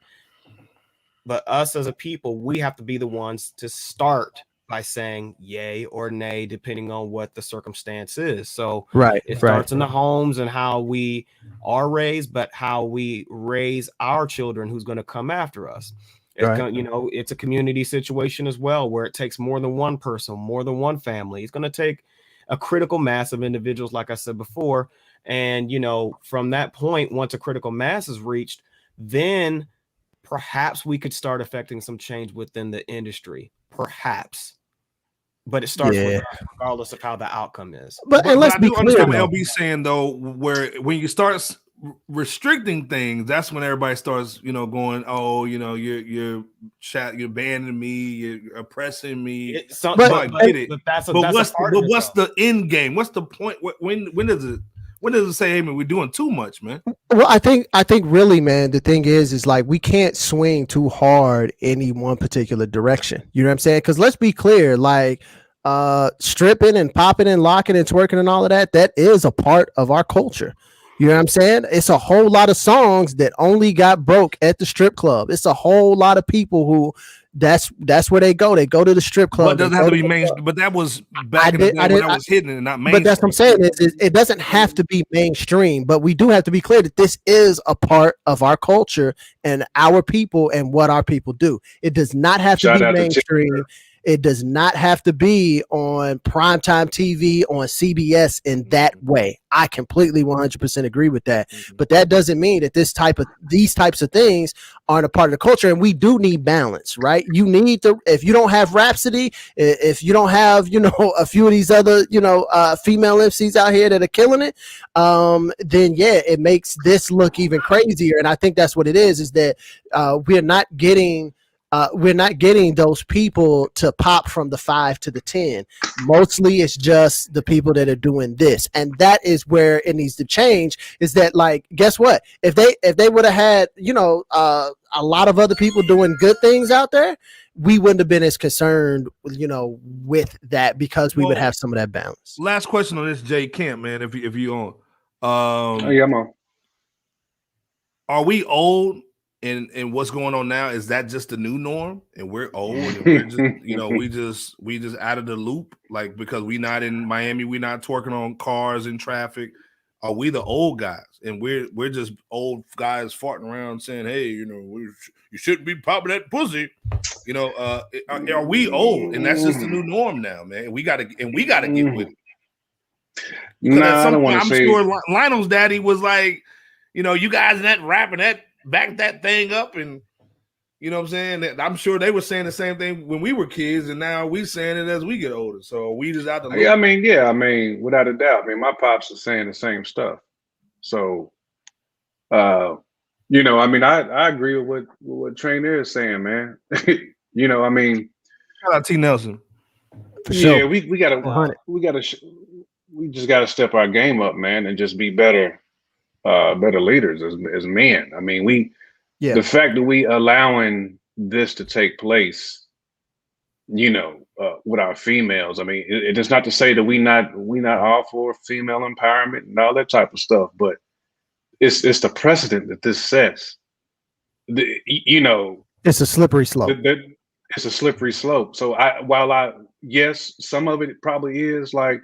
But us as a people, we have to be the ones to start by saying yay or nay, depending on what the circumstance is. So it starts in the homes and how we are raised, but how we raise our children who's going to come after us. It's a community situation as well, where it takes more than one person, more than one family. It's going to take a critical mass of individuals, like I said before. And, from that point, once a critical mass is reached, then perhaps we could start affecting some change within the industry, perhaps. But it starts with us, regardless of how the outcome is. But let's be clear, what LB saying though, where when you start restricting things, that's when everybody starts, going, oh, you're banning me, you're oppressing me. I get it. But what's the end game? What's the point? When does it say, hey man, we're doing too much, man? Well, I think really, man, the thing is like we can't swing too hard any one particular direction. You know what I'm saying? Because let's be clear, like stripping and popping and locking and twerking and all of that is a part of our culture. You know what I'm saying? It's a whole lot of songs that only got broke at the strip club. It's a whole lot of people who that's where they go. They go to the strip club. But it doesn't have to be mainstream. But that was back in the day when that was hidden and not mainstream. But that's what I'm saying. It doesn't have to be mainstream. But we do have to be clear that this is a part of our culture and our people and what our people do. It does not have to be mainstream. It does not have to be on primetime TV on CBS in that way. I completely 100% agree with that. But that doesn't mean that these types of things aren't a part of the culture. And we do need balance, right? You need to, if you don't have Rhapsody, if you don't have, a few of these other, female MCs out here that are killing it, then it makes this look even crazier. And I think that's what it is that we're not getting those people to pop from the 5 to the 10. Mostly it's just the people that are doing this. And that is where it needs to change, is that, like, guess what? If they would have had, a lot of other people doing good things out there, we wouldn't have been as concerned, with that, because we would have some of that balance. Last question on this, Jay Camp, man, if you on. I'm on. Are we old? And what's going on now, is that just the new norm, and we're old, and we're just, we just out of the loop, like, because we not in Miami, we not twerking on cars in traffic. Are we the old guys, and we're just old guys farting around saying, hey, you shouldn't be popping that pussy, are we old, and that's just the new norm now, man? We gotta get with it. I don't want to say. I'm sure Lionel's daddy was like, you guys that rapping that. Back that thing up, and you know what I'm saying? I'm sure they were saying the same thing when we were kids, and now we saying it as we get older. So we just out the loop. I mean, without a doubt. I mean, my pops are saying the same stuff. So I agree with what Trainer is saying, man. I mean, shout out T Nelson. For sure. We just gotta step our game up, man, and just be better leaders as men. I mean, the fact that we allowing this to take place, with our females. I mean, it is not to say that we not all for female empowerment and all that type of stuff, but it's the precedent that this sets. It's a slippery slope. It's a slippery slope. So yes, some of it probably is like,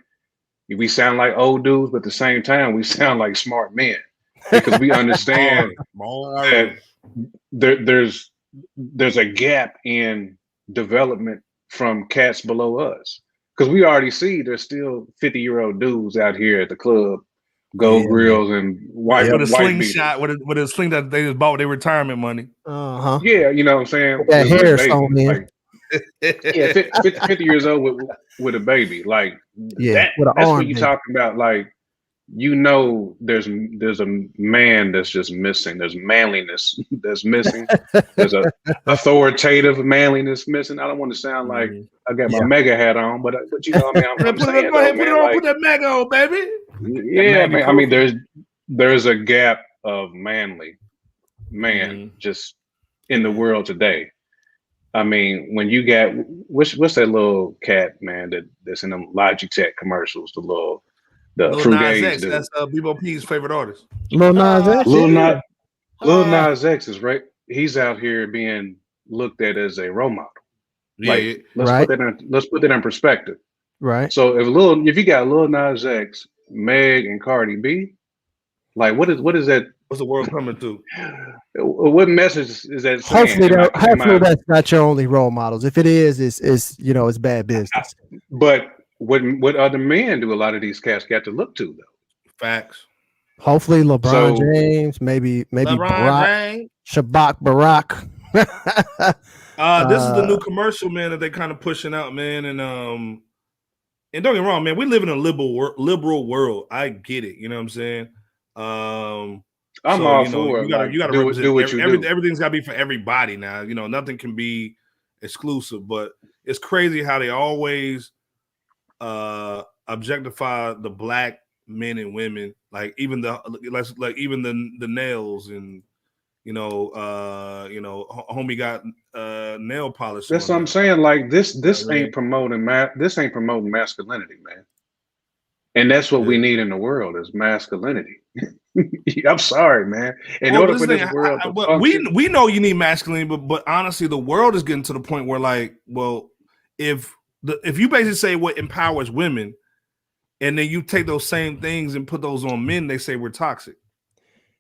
we sound like old dudes, but at the same time, we sound like smart men, because we understand that there's a gap in development from cats below us. Because we already see there's still 50-year-old dudes out here at the club, grills and white with a slingshot, with a sling that they just bought with their retirement money. Yeah, you know what I'm saying? That hair stone, man. 50 years old with a baby, like that's what you're talking about. Like, there's a man that's just missing. There's manliness that's missing. There's a authoritative manliness missing. I don't want to sound like I got my mega hat on, but you know what I mean. I'm saying, put that mega on, baby. Yeah, man. I mean, there's a gap of manly man just in the world today. I mean, when you got what's that little cat, man, that's in them Logitech commercials, the Lil Nas X, that's Bebo P's favorite artist. Lil Nas X. Lil Nas X is right. He's out here being looked at as a role model. Like, let's put that in perspective. Right. So if you got Lil Nas X, Meg, and Cardi B, like what is that? What's the world coming to? What message is that saying? Hopefully that's not your only role models. If it is, it's bad business. But what other men do a lot of these cats got to look to though? Facts. Hopefully LeBron James, maybe Barack, Shabak Barack. This is the new commercial, man, that they kind of pushing out, man, and don't get me wrong, man, we live in a liberal world. I get it, you know what I'm saying? I'm all for it. You gotta represent everything's gotta be for everybody now. You know, nothing can be exclusive, but it's crazy how they always objectify the black men and women, like even the nails, and homie got nail polish. That's what I'm saying. Like this ain't promoting masculinity, man. And that's what we need in the world is masculinity. I'm sorry, man. In order for this world to function, we know you need masculinity, but honestly, the world is getting to the point where, like, well, if you basically say what empowers women, and then you take those same things and put those on men, they say we're toxic.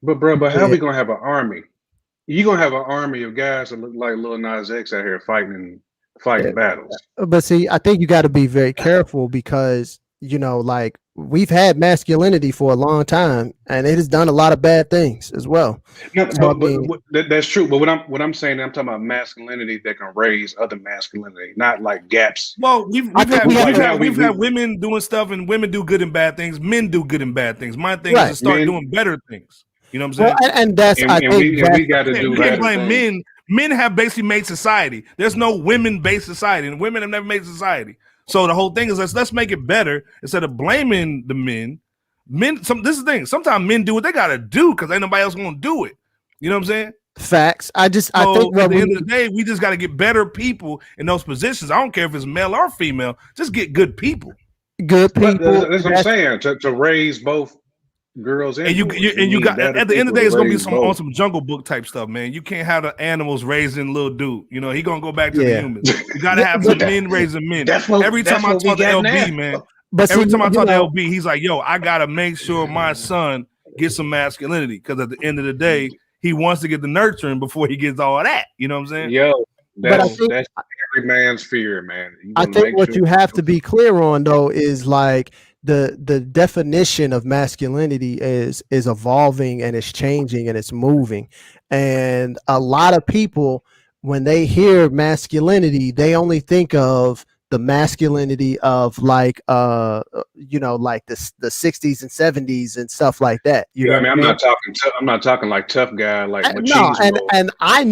But how are we gonna have an army? You're gonna have an army of guys that look like Lil Nas X out here fighting battles. But see, I think you got to be very careful because like we've had masculinity for a long time, and it has done a lot of bad things as well. No, that's true. But what I'm saying, I'm talking about masculinity that can raise other masculinity, not like gaps. Well, we've had women doing stuff, and women do good and bad things. Men do good and bad things. My thing is to start doing better things. You know what I'm saying? Well, and that's we got to do. You can't blame men. Men have basically made society. There's no women-based society, and women have never made society. So the whole thing is let's make it better instead of blaming the men. This is the thing. Sometimes men do what they gotta do because ain't nobody else gonna do it. You know what I'm saying? Facts. I think at the end of the day, we just gotta get better people in those positions. I don't care if it's male or female. Just get good people. Good people. That's what I'm saying. To raise both girls and you got at the end of the day, it's gonna be some Jungle Book type stuff, man. You can't have the animals raising little dude. He gonna go back to the humans. You gotta have some men raising men. Every time I talk to LB, man, every time I talk to LB, he's like, "Yo, I gotta make sure my son gets some masculinity because at the end of the day, he wants to get the nurturing before he gets all that." You know what I'm saying? Yo, that's every man's fear, man. I think what you have to be clear on though is like the definition of masculinity is evolving and it's changing and it's moving. And a lot of people, when they hear masculinity, they only think of the masculinity of like like the 60s and 70s and stuff like that. You know what I mean? I'm not talking like tough guy like and I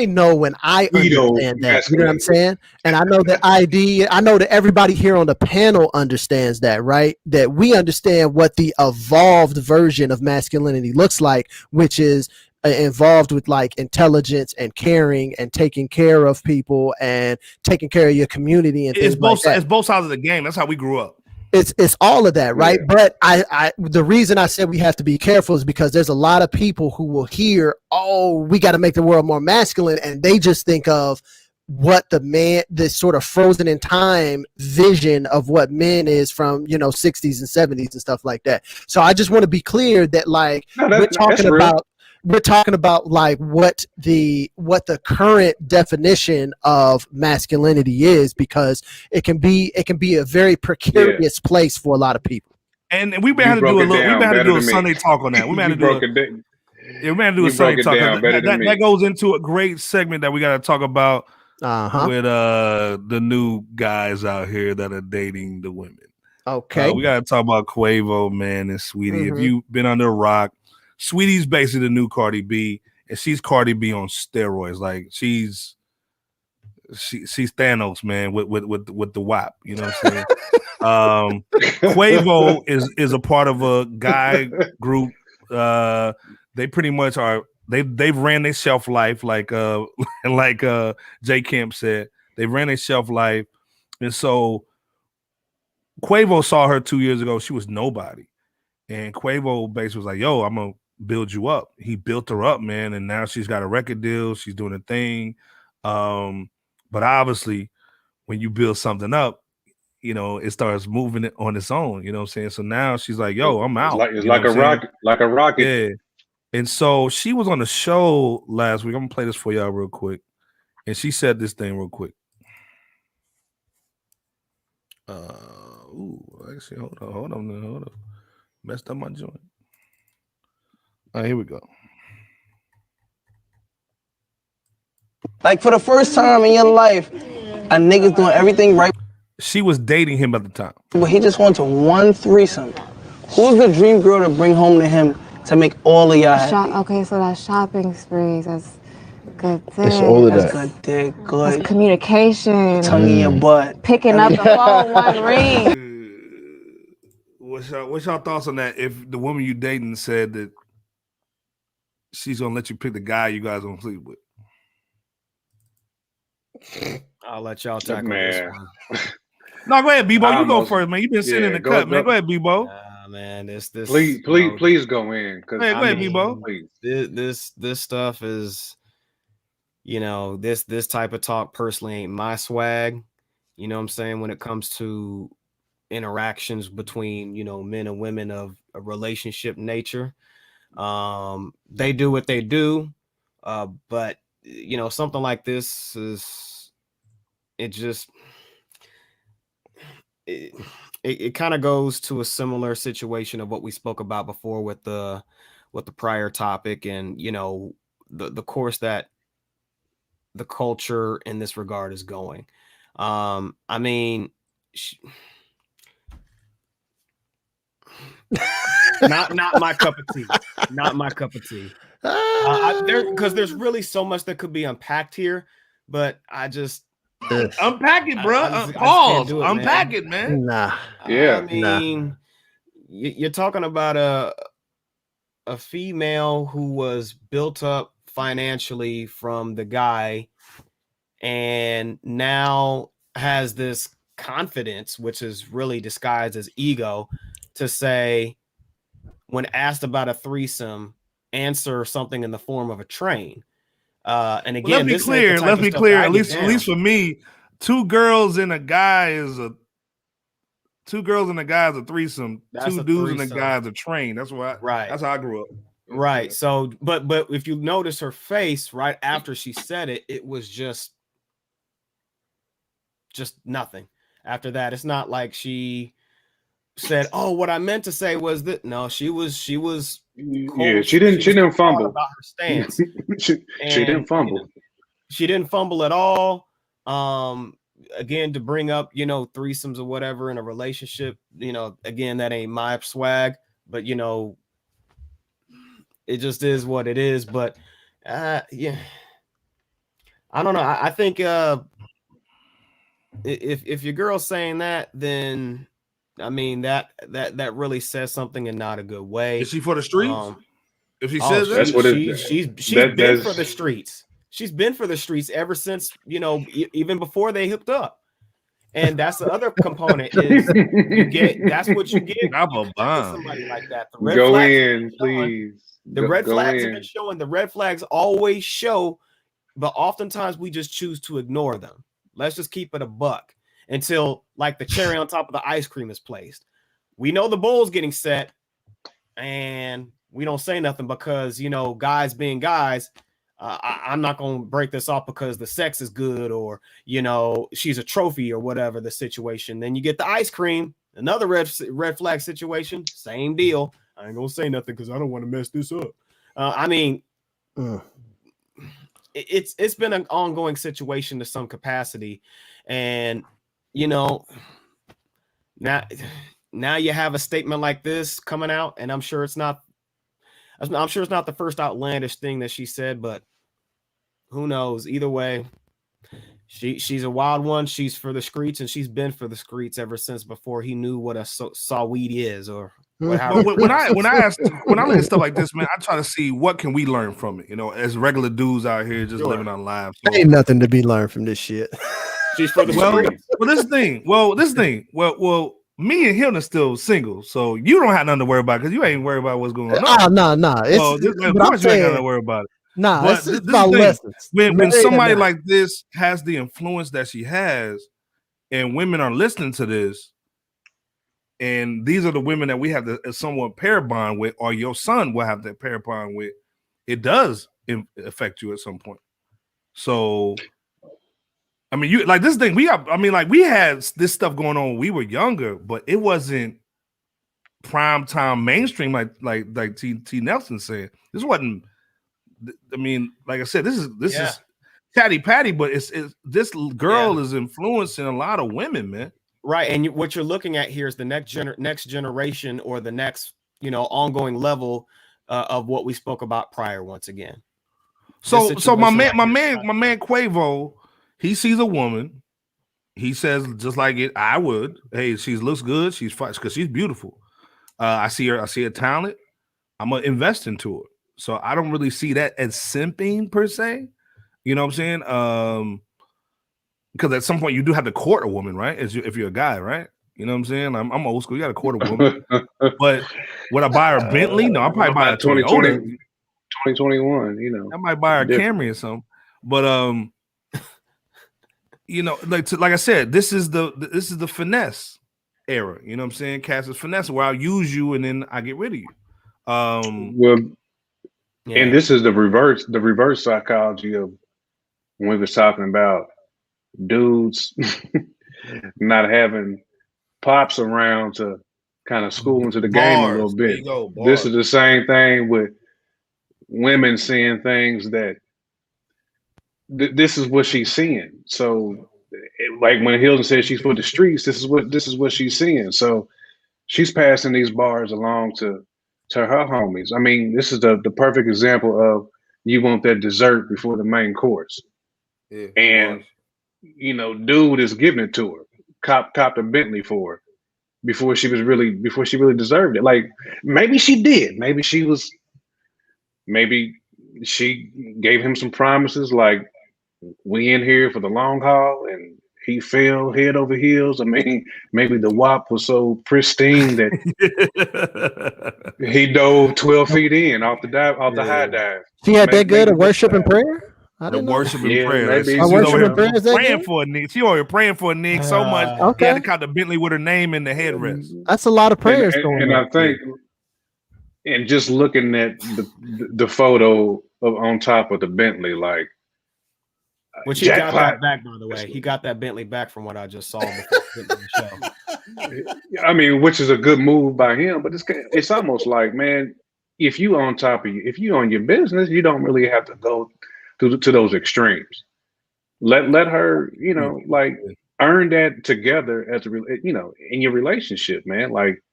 know when I understand that. You know what I'm saying? And I know that I know that everybody here on the panel understands that, right? That we understand what the evolved version of masculinity looks like, which is involved with like intelligence and caring and taking care of people and taking care of your community and things like that. It's both sides of the game. That's how we grew up. It's all of that, right? Yeah. But the reason I said we have to be careful is because there's a lot of people who will hear, "Oh, we got to make the world more masculine," and they just think of what this sort of frozen in time vision of what men is from 60s and 70s and stuff like that. So I just want to be clear that like we're talking about like what the current definition of masculinity is, because it can be a very precarious place for a lot of people. And we had to do a Sunday talk on that. We had to do a Sunday talk. That goes into a great segment that we got to talk about with the new guys out here that are dating the women. Okay, we got to talk about Quavo, man, and Saweetie. Mm-hmm. If you've been under a rock, Saweetie's basically the new Cardi B, and she's Cardi B on steroids. Like she's Thanos, man, with the WAP. You know what I'm saying? Quavo is a part of a guy group. They pretty much are. They've ran their shelf life like Jay Kemp said. They ran their shelf life, and so Quavo saw her 2 years ago. She was nobody, and Quavo basically was like, "Yo, I'm gonna build you up." He built her up, man, and now she's got a record deal. She's doing a thing, but obviously when you build something up, you know, it starts moving it on its own. You know what I'm saying? So now she's like, "Yo, I'm out." It's like a rocket, like a rocket. Yeah. And so she was on the show last week. I'm gonna play this for y'all real quick. And she said this thing real quick. Actually, hold on. Messed up my joint. All right, here we go. Like, for the first time in your life, a nigga's doing everything right. She was dating him at the time. But he just wants one threesome. Who's the dream girl to bring home to him to make all of y'all happy? Okay, so that's shopping sprees. That's good dick. It's all of that. Good dick, good. That's communication. Tongue in your butt. Picking up the phone, one ring. What's y'all thoughts on that? If the woman you dating said that she's gonna let you pick the guy you guys gonna sleep with. I'll let y'all tackle this one. No, go ahead, Bebo. You go first, man. You've been sitting in the cut, man. Go ahead, Bebo. Man, this. Please go in. Go ahead, Bebo. This stuff is, you know, this type of talk personally ain't my swag. You know what I'm saying? When it comes to interactions between, you know, men and women of a relationship nature, they do what they do, but you know, something like this is, it kind of goes to a similar situation of what we spoke about before with the prior topic, and you know, the course that the culture in this regard is going. I mean, not my cup of tea. Not my cup of tea. Because there's really so much that could be unpacked here, but I just unpack it, bro. Pause. Unpack it, man. Nah. Yeah. I mean, you're talking about a female who was built up financially from the guy, and now has this confidence, which is really disguised as ego, to say, when asked about a threesome, answer something in the form of a train. And again, let's be clear. At least for me, two girls and a guy is a threesome. That's two dudes and a guy is a train. That's what. Right. That's how I grew up. Right. So, but if you notice her face right after she said it, it was just nothing. After that, it's not like she said, "Oh, what I meant to say was that." No, she was. Yeah, she didn't fumble about her stance. she didn't fumble. You know, she didn't fumble at all. Again, to bring up, you know, threesomes or whatever in a relationship, you know, again, that ain't my swag, but you know, it just is what it is. But yeah, I don't know. I think if your girl's saying that, then I mean that really says something in not a good way. Is she for the streets? If she says that, that's what she's been for the streets. She's been for the streets ever since, you know, even before they hooked up. And that's the other component is that's what you get. Somebody like that. The red go flags in, please. The red flags have been showing. The red flags always show, but oftentimes we just choose to ignore them. Let's just keep it a buck until like the cherry on top of the ice cream is placed. We know the bowl's getting set and we don't say nothing because, you know, guys being guys, I'm not going to break this off because the sex is good or, you know, she's a trophy or whatever the situation. Then you get the ice cream, another red flag situation, same deal. I ain't going to say nothing because I don't want to mess this up. I mean, it's been an ongoing situation to some capacity. And, you know, now you have a statement like this coming out, and I'm sure it's not the first outlandish thing that she said, but who knows? Either way, she's a wild one. She's for the streets, and she's been for the streets ever since before he knew what a Saweetie is or what. When I look at stuff like this, man, I try to see what can we learn from it. You know, as regular dudes out here just living our lives. So, ain't nothing to be learned from this shit. She's for the streets. This thing. Well, me and him are still single, so you don't have nothing to worry about because you ain't worried about what's going on. No. Of course, you ain't got to worry about it. Nah, but it's about lessons. When somebody like this has the influence that she has, and women are listening to this, and these are the women that we have to somewhat pair bond with, or your son will have that pair bond with, it does affect you at some point. So, I mean, you like this thing. We had this stuff going on when we were younger, but it wasn't prime time mainstream like T Nelson said. This wasn't. I mean, like I said, this is Patty Patty, but it's this girl is influencing a lot of women, man. Right, and what you're looking at here is the next generation, or the next ongoing level of what we spoke about prior. Once again, so my man Quavo, he sees a woman, he says just like it. I would, hey, she looks good, she's fine because she's beautiful. I see her talent. I'm gonna invest into her. So I don't really see that as simping per se. You know what I'm saying? Because at some point you do have to court a woman, right? If you're a guy, right? You know what I'm saying? I'm old school. You got to court a woman. But would I buy her a Bentley? No, I'll probably buy a 2021. You know, I might buy her a Camry or something. But you know, like I said, this is the finesse era. You know what I'm saying? Cass's finesse, where I'll use you and then I get rid of you. And this is the reverse psychology of when we were talking about dudes not having pops around to kind of school into the game a little bit. This is the same thing with women seeing things that this is what she's seeing. So like when Hilton said she's for the streets, this is what she's seeing. So she's passing these bars along to her homies. I mean, this is the perfect example of you want that dessert before the main course. Yeah, and you know, dude is giving it to her. Copped a Bentley for her before she really deserved it. Like maybe she did. Maybe she gave him some promises like we in here for the long haul, and he fell head over heels. I mean, maybe the WAP was so pristine that he dove 12 feet in off the high dive. She had that good at worship and prayer? The worship and prayer. Praying for a nigga. She already praying for a nigga so much. He had to cop the Bentley with her name in the headrest. That's a lot of prayers going on. And I think, and just looking at the photo on top of the Bentley, like, which he got that back, by the way. He got that Bentley back from what I just saw before the show. I mean, which is a good move by him, but it's almost like, man, if you on your business, you don't really have to go to those extremes. Let her, you know, like earn that together as you know, in your relationship, man. Like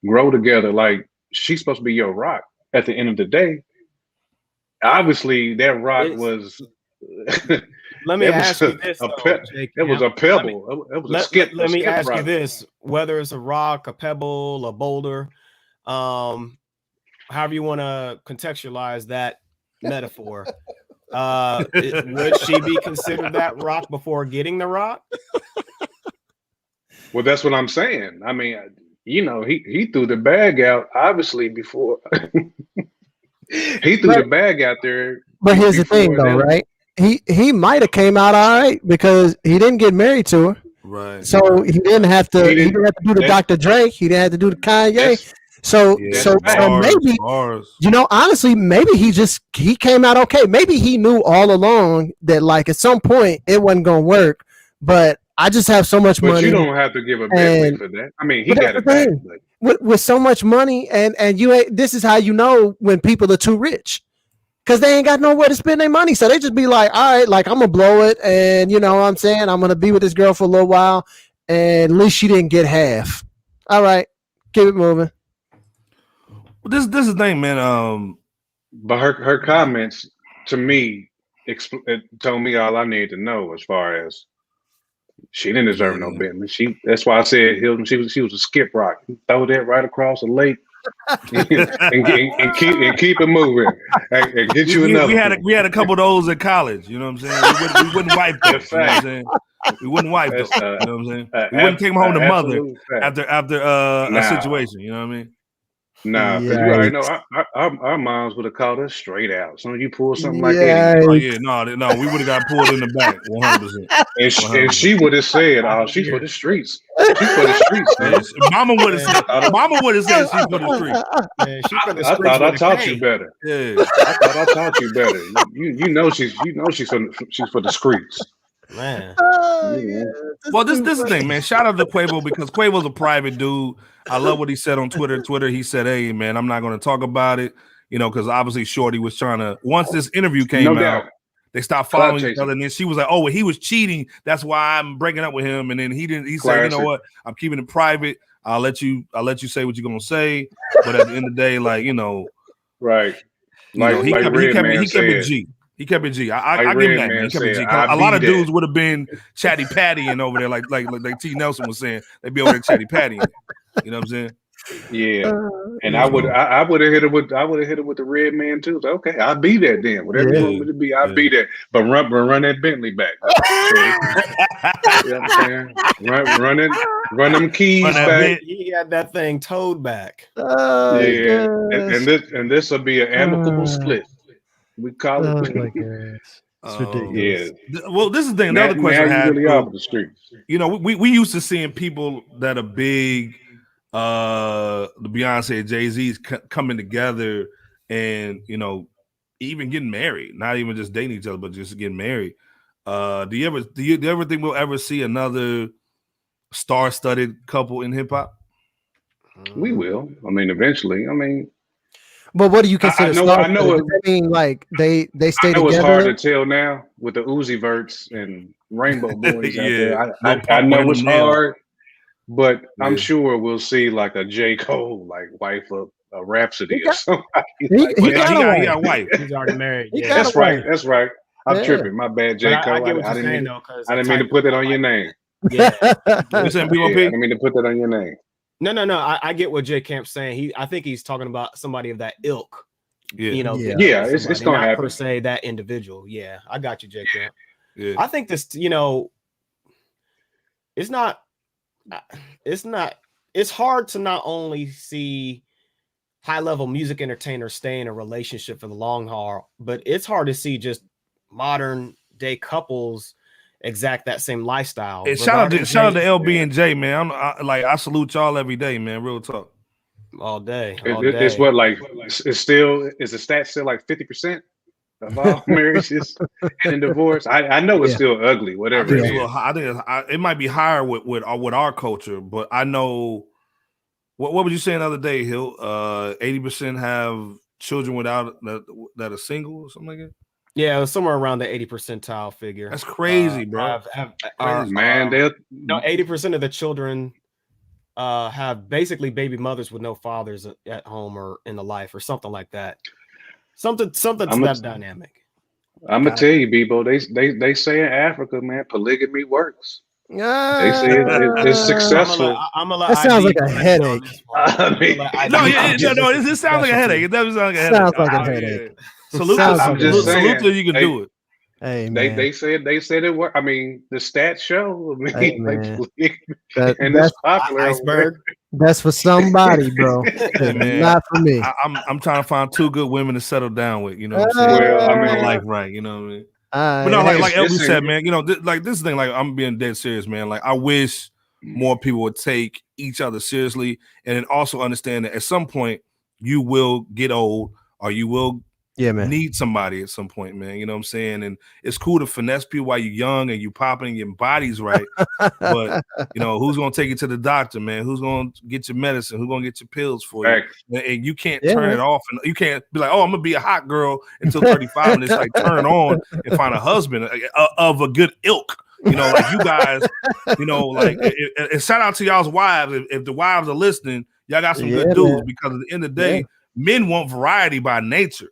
grow together. Like she's supposed to be your rock at the end of the day. Obviously, that rock was. Let me ask you this. It was a pebble. It was a skip. Let me ask you this: whether it's a rock, a pebble, a boulder, however you want to contextualize that metaphor. Would she be considered that rock before getting the rock? Well, that's what I'm saying. I mean, you know, he threw the bag out obviously before he threw the bag out there. But here's the thing, though, right? He might have came out all right because he didn't get married to her, right? So he didn't have to. He didn't have to do the Dr. Drake. He didn't have to do the Kanye. So maybe, you know, honestly, maybe he came out okay. Maybe he knew all along that like at some point it wasn't gonna work. But I just have so much money. But you don't have to give a Bentley for that. I mean, he got it back. With so much money, and this is how you know when people are too rich. Because they ain't got nowhere to spend their money. So they just be like, all right, like I'm going to blow it. And you know what I'm saying? I'm going to be with this girl for a little while. And at least she didn't get half. All right. Keep it moving. This is the thing, man. But her comments to me it told me all I need to know as far as she didn't deserve no Bentley. That's why I said Hilton, she was a skip rock. Throw that right across the lake. and keep it moving and get you another. We had a couple of those at college. You know what I'm saying? We wouldn't wipe them. You know what I'm saying? We wouldn't wipe them. You know what I'm saying? We wouldn't take them home to mother after a situation. You know what I mean? Nah, because you already know our moms would have called us straight out. So you pull something like that. Oh yeah, no, we would have got pulled in the back 100%. And she would have said, "Oh, she's for the streets. She's for the streets." Man. Mama would have said, "Mama would have said she's for the streets." Man, she's for the I streets. thought I taught you better. Yeah, I thought I taught you better. You know she's for the streets. Man. Well, this is the thing, man. Shout out to Quavo because Quavo's a private dude. I love what he said on Twitter. He said, "Hey, man, I'm not going to talk about it, because obviously Shorty was trying to. Once this interview came out, they stopped following each other, and then she was like, "Oh, well, he was cheating. That's why I'm breaking up with him." And then he didn't. He said, "You know what? I'm keeping it private. I'll let you say what you're gonna say, but at the end of the day, like right." He kept it G. He kept it G. I give him that, man. He kept it G. A lot of dudes would have been chatty pattying over there, like T. Nelson was saying. They'd be over there chatty pattying. You know what I'm saying? Yeah. And I would have hit it with the red man too. So, okay, I'll be that then. Whatever you want me to be, I'll be that. But run that Bentley back. You know what I'm saying? Run them keys back. He had that thing towed back. Yeah. And this will be an amicable split. We call it. Oh my gosh. It's ridiculous. Yeah. Well, this is the thing. Another question I had. Really off the street. We used to seeing people that are big, the Beyonce and Jay-Z's coming together and even getting married, not even just dating each other, but just getting married. Do you ever think we'll ever see another star-studded couple in hip hop? We will. I mean, eventually. I mean. But what do you consider? I know. I mean, like they stay together. It's hard to tell now with the Uzi Verts and Rainbow Boys out there. I know it's hard, but I'm sure we'll see like a J. Cole like wife of a Rhapsody or something. He got a wife. He's already married. That's right. I'm tripping. My bad, J. Cole. I didn't mean to put that on your name. Yeah. You saying BOP? I didn't mean to put that on your name. No. I get what J Camp's saying. I think he's talking about somebody of that ilk. It's gonna happen. Per se that individual. Yeah, I got you, J Camp. Yeah. I think this. It's hard to not only see high level music entertainers stay in a relationship for the long haul, but it's hard to see just modern day couples exact that same lifestyle. Hey, shout out to LB and J, man. I salute y'all every day, man. Real talk. All day. It's what is the stat still like 50% of all marriages and divorce? I know it's still ugly, whatever. I think it might be higher with our culture, but I know what was you saying the other day, Hill? 80% have children without that are single or something like that. Yeah, it was somewhere around the 80 percentile figure. That's crazy, bro. 80% of the children have basically baby mothers with no fathers at home or in the life or something like that. Something to that dynamic. I'm gonna tell you, Bebo. They say in Africa, man, polygamy works. They say it's successful. That sounds like a headache. This sounds like a headache. It doesn't sound like a headache. Sounds like a headache. Salute to you can do it. Hey, man. They said it worked. I mean, the stats show. I mean, and that's popular. Iceberg. That's for somebody, bro. Not for me. I'm trying to find two good women to settle down with. You know what I'm saying? Well, I mean, life right. You know what I mean? But no, like LB said, man. This thing. Like I'm being dead serious, man. Like I wish more people would take each other seriously, and then also understand that at some point you will get old, or you will need somebody at some point, man. You know what I'm saying? And it's cool to finesse people while you're young and you popping and getting bodies right. But who's gonna take you to the doctor, man? Who's gonna get your medicine? Who's gonna get your pills for you? And you can't turn it off, and you can't be like, oh, I'm gonna be a hot girl until 35 and it's like turn on and find a husband of a good ilk. Like you guys, and shout out to y'all's wives. If the wives are listening, y'all got some good dudes, because at the end of the day, men want variety by nature.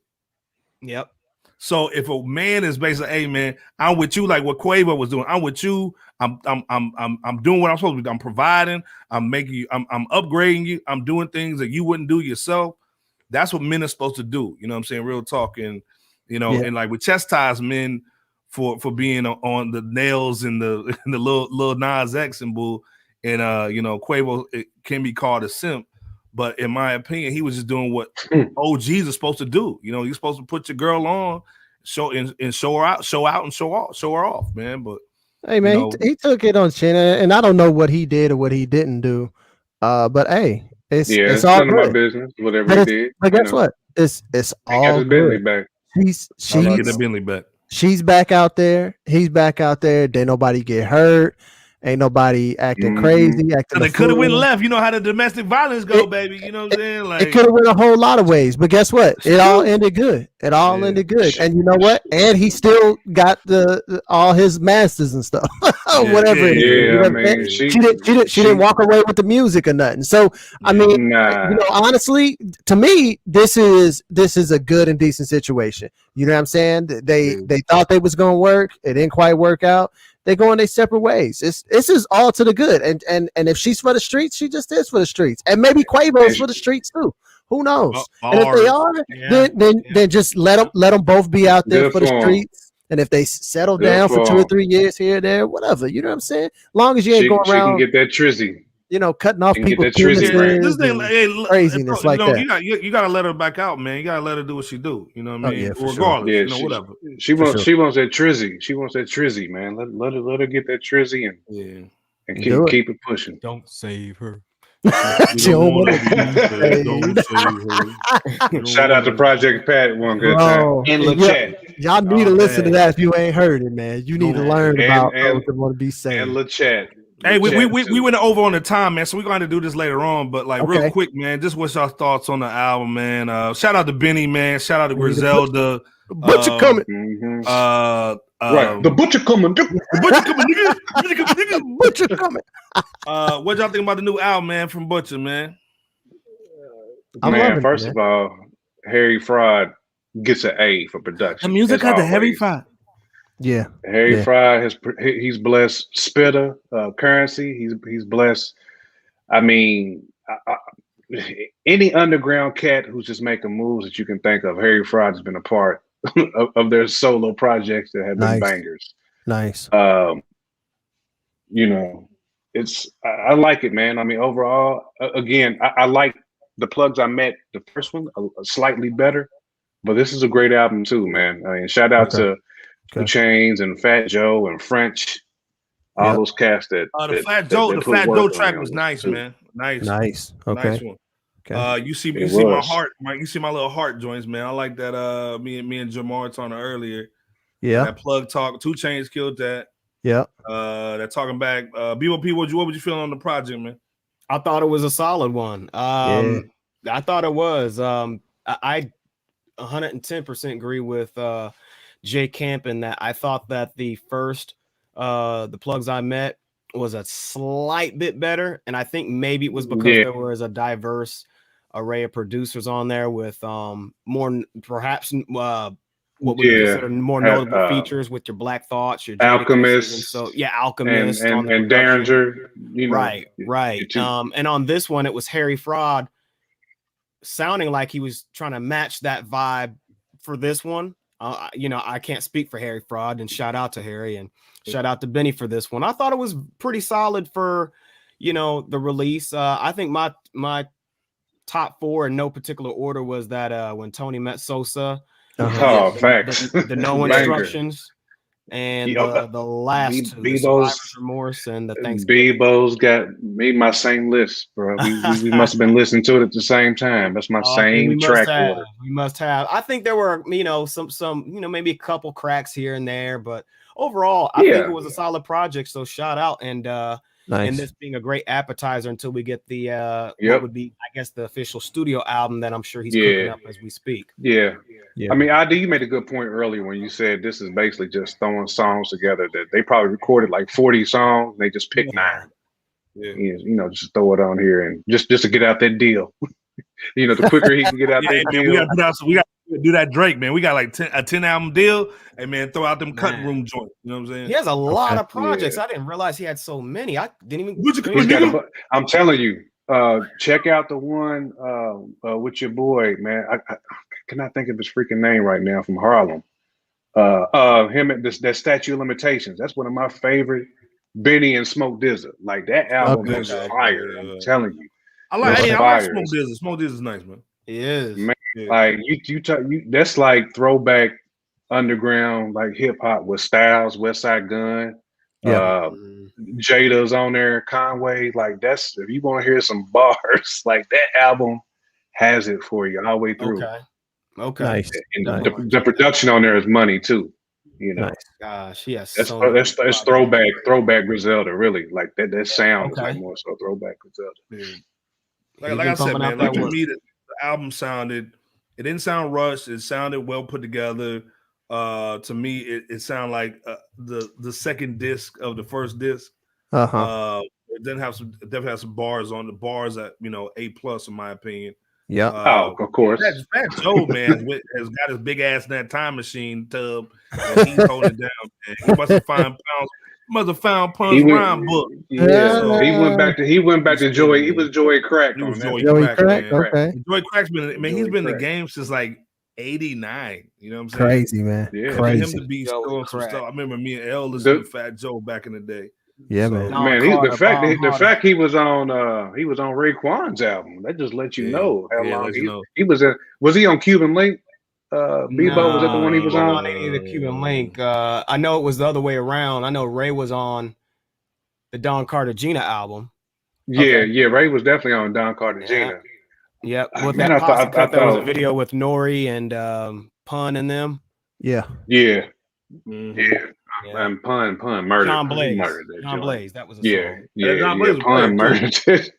Yep. So if a man is basically, hey man, I'm with you, like what Quavo was doing. I'm with you. I'm doing what I'm supposed to do. I'm providing. I'm making you. I'm upgrading you. I'm doing things that you wouldn't do yourself. That's what men are supposed to do. You know what I'm saying? Real talk. And and like we chastise men for being on the nails and the little Nas X and bull. And Quavo, it can be called a simp. But in my opinion, he was just doing what OGs are supposed to do. You know, you're supposed to put your girl on, show her out, show her off, man. But hey, man, you know, he took it on chin, and I don't know what he did or what he didn't do. But hey, it's all none good. of my business. Whatever he did. But guess what? It's all got his Bentley good. back. Get the Bentley back. She's back out there. He's back out there. Didn't nobody get hurt. Ain't nobody acting crazy. So they could have went left. You know how the domestic violence go, baby. You know what I'm saying? Like, it could have went a whole lot of ways. But guess what? It all ended good. It all ended good. And you know what? And he still got all his masters and stuff. Whatever it is. You know, man, she didn't walk away with the music or nothing. So I mean, you know, honestly, to me, this is a good and decent situation. You know what I'm saying? They thought they was gonna work. It didn't quite work out. They go in their separate ways. This is all to the good. And if she's for the streets, she just is for the streets. And maybe Quavo's for the streets too. Who knows? And if they are, then just let them both be out there for the streets. And if they settle down for 2 or 3 years here or there, whatever. You know what I'm saying? Long as you ain't going around. She can get that trizzy. You know, cutting off people's craziness like that. You gotta let her back out, man. You gotta let her do what she do. You know what I mean? Regardless, sure. whatever. She wants that trizzy. She wants that trizzy, man. Let her get that trizzy and keep it pushing. Don't save her. Shout out to Project Pat one good time. And LeChat. Y'all need to listen to that if you ain't heard it, man. You need to learn about those that want to be saved. And LeChat. Hey, we went over on the time, man. So we're going to do this later on, but like real quick, man. Just what's your thoughts on the album, man? Shout out to Benny, man. Shout out to Griselda. Butcher coming. Right, the butcher coming. The butcher coming. What y'all think about the new album, man? From Butcher, man. Man, first of all, Harry Fraud gets an A for production. The music got the Harry Fraud. Yeah, Harry Fraud he's blessed Spitter, Currency. He's blessed. I mean, any underground cat who's just making moves that you can think of, Harry Fraud has been a part of their solo projects that have been bangers. Nice. You know, I like it, man. I mean, overall, again, I like the plugs I met. The first one slightly better, but this is a great album too, man. I mean, shout out to the Chains and Fat Joe and French, all those cats that the Fat Joe track was nice, man. Nice. Okay. Nice one. Okay. You see my heart, Mike. You see my little heart joints, man. I like that. Me and Jamar talking earlier. Yeah. That plug talk. 2 Chainz killed that. Yeah. That talking back. BOP, what would you feel on the project, man? I thought it was a solid one. I thought it was. I 110% agree with Jay Camp in that I thought that the first the plugs I met was a slight bit better, and I think maybe it was because there was a diverse array of producers on there with more perhaps what would you consider more notable features with your Black Thoughts, your Alchemist, Alchemist and Derringer, you know, right. And on this one it was Harry Fraud sounding like he was trying to match that vibe for this one. You know, I can't speak for Harry Fraud, and shout out to Harry and shout out to Benny for this one. I thought it was pretty solid for, you know, the release. I think my top 4 in no particular order was that when Tony met Sosa, facts, the No Instructions, and the last two, the Survivor's Remorse and the Thanksgiving. Bebo's made my same list, bro. We must have been listening to it at the same time. That's my same track order. We must have. I think there were, you know, some, you know, maybe a couple cracks here and there, but overall, I think it was a solid project. So shout out and this being a great appetizer until we get the what would be, I guess, the official studio album that I'm sure he's cooking up as we speak. Yeah. I mean, ID, you made a good point earlier when you said this is basically just throwing songs together that they probably recorded like 40 songs. They just picked 9. You know, just throw it on here and just to get out that deal. You know, the quicker he can get out that deal. We got to do that Drake, man. We got like a 10 album deal, and man, throw out them cut room joints. You know what I'm saying? He has a lot of projects. I didn't realize he had so many. I didn't even. I'm telling you, check out the one with your boy, man. I cannot think of his freaking name right now, from Harlem. Him at that Statue of Limitations. That's one of my favorite. Benny and Smoke Dizza. Like that album is fire. I'm telling you. I like Smoke Dizzle. Smoke Dizzle is nice, man. He is. Man, like you that's like throwback underground like hip hop with Styles, West Side Gun, Jada's on there, Conway. Like that's if you want to hear some bars, like that album has it for you all the way through. Okay. Nice. And the production on there is money too. You know, gosh, yes. That's throwback Griselda, really. Like that sound is like more so throwback Griselda. Like I said, man, like to me, the album sounded. It didn't sound rushed. It sounded well put together. To me, it sounded like the second disc of the first disc. It didn't have definitely have some bars on the bars at A+ in my opinion. Yeah. Of course. Fat Joe, man, has got his big ass in that time machine tub, and he's holding it down. Man. He must have found Pun's rhyme book. Yeah, so he went back to Joey. He was Joey Crack. He was Joey Crack. Okay. Joey Crack's he's been in the game since like '89. You know what I'm saying? Crazy, man. Yeah. Crazy. For him to be still some stuff. I remember me and El listened to Fat Joe back in the day. Yeah, So, man. The fact he was on Raekwon's album, that just lets you know how long he was in. Was he on Cuban Link? Bebo, was that the one he was on? Any of the Cuban Link. I know it was the other way around. I know Ray was on the Don Cartagena album. Yeah, Ray was definitely on Don Cartagena. Yep. I With thought there was a video with Nori and Pun and them. Yeah. Yeah. And Pun murdered. John Blaze. John Blaze. That was a song. John Blaze Pun murdered it.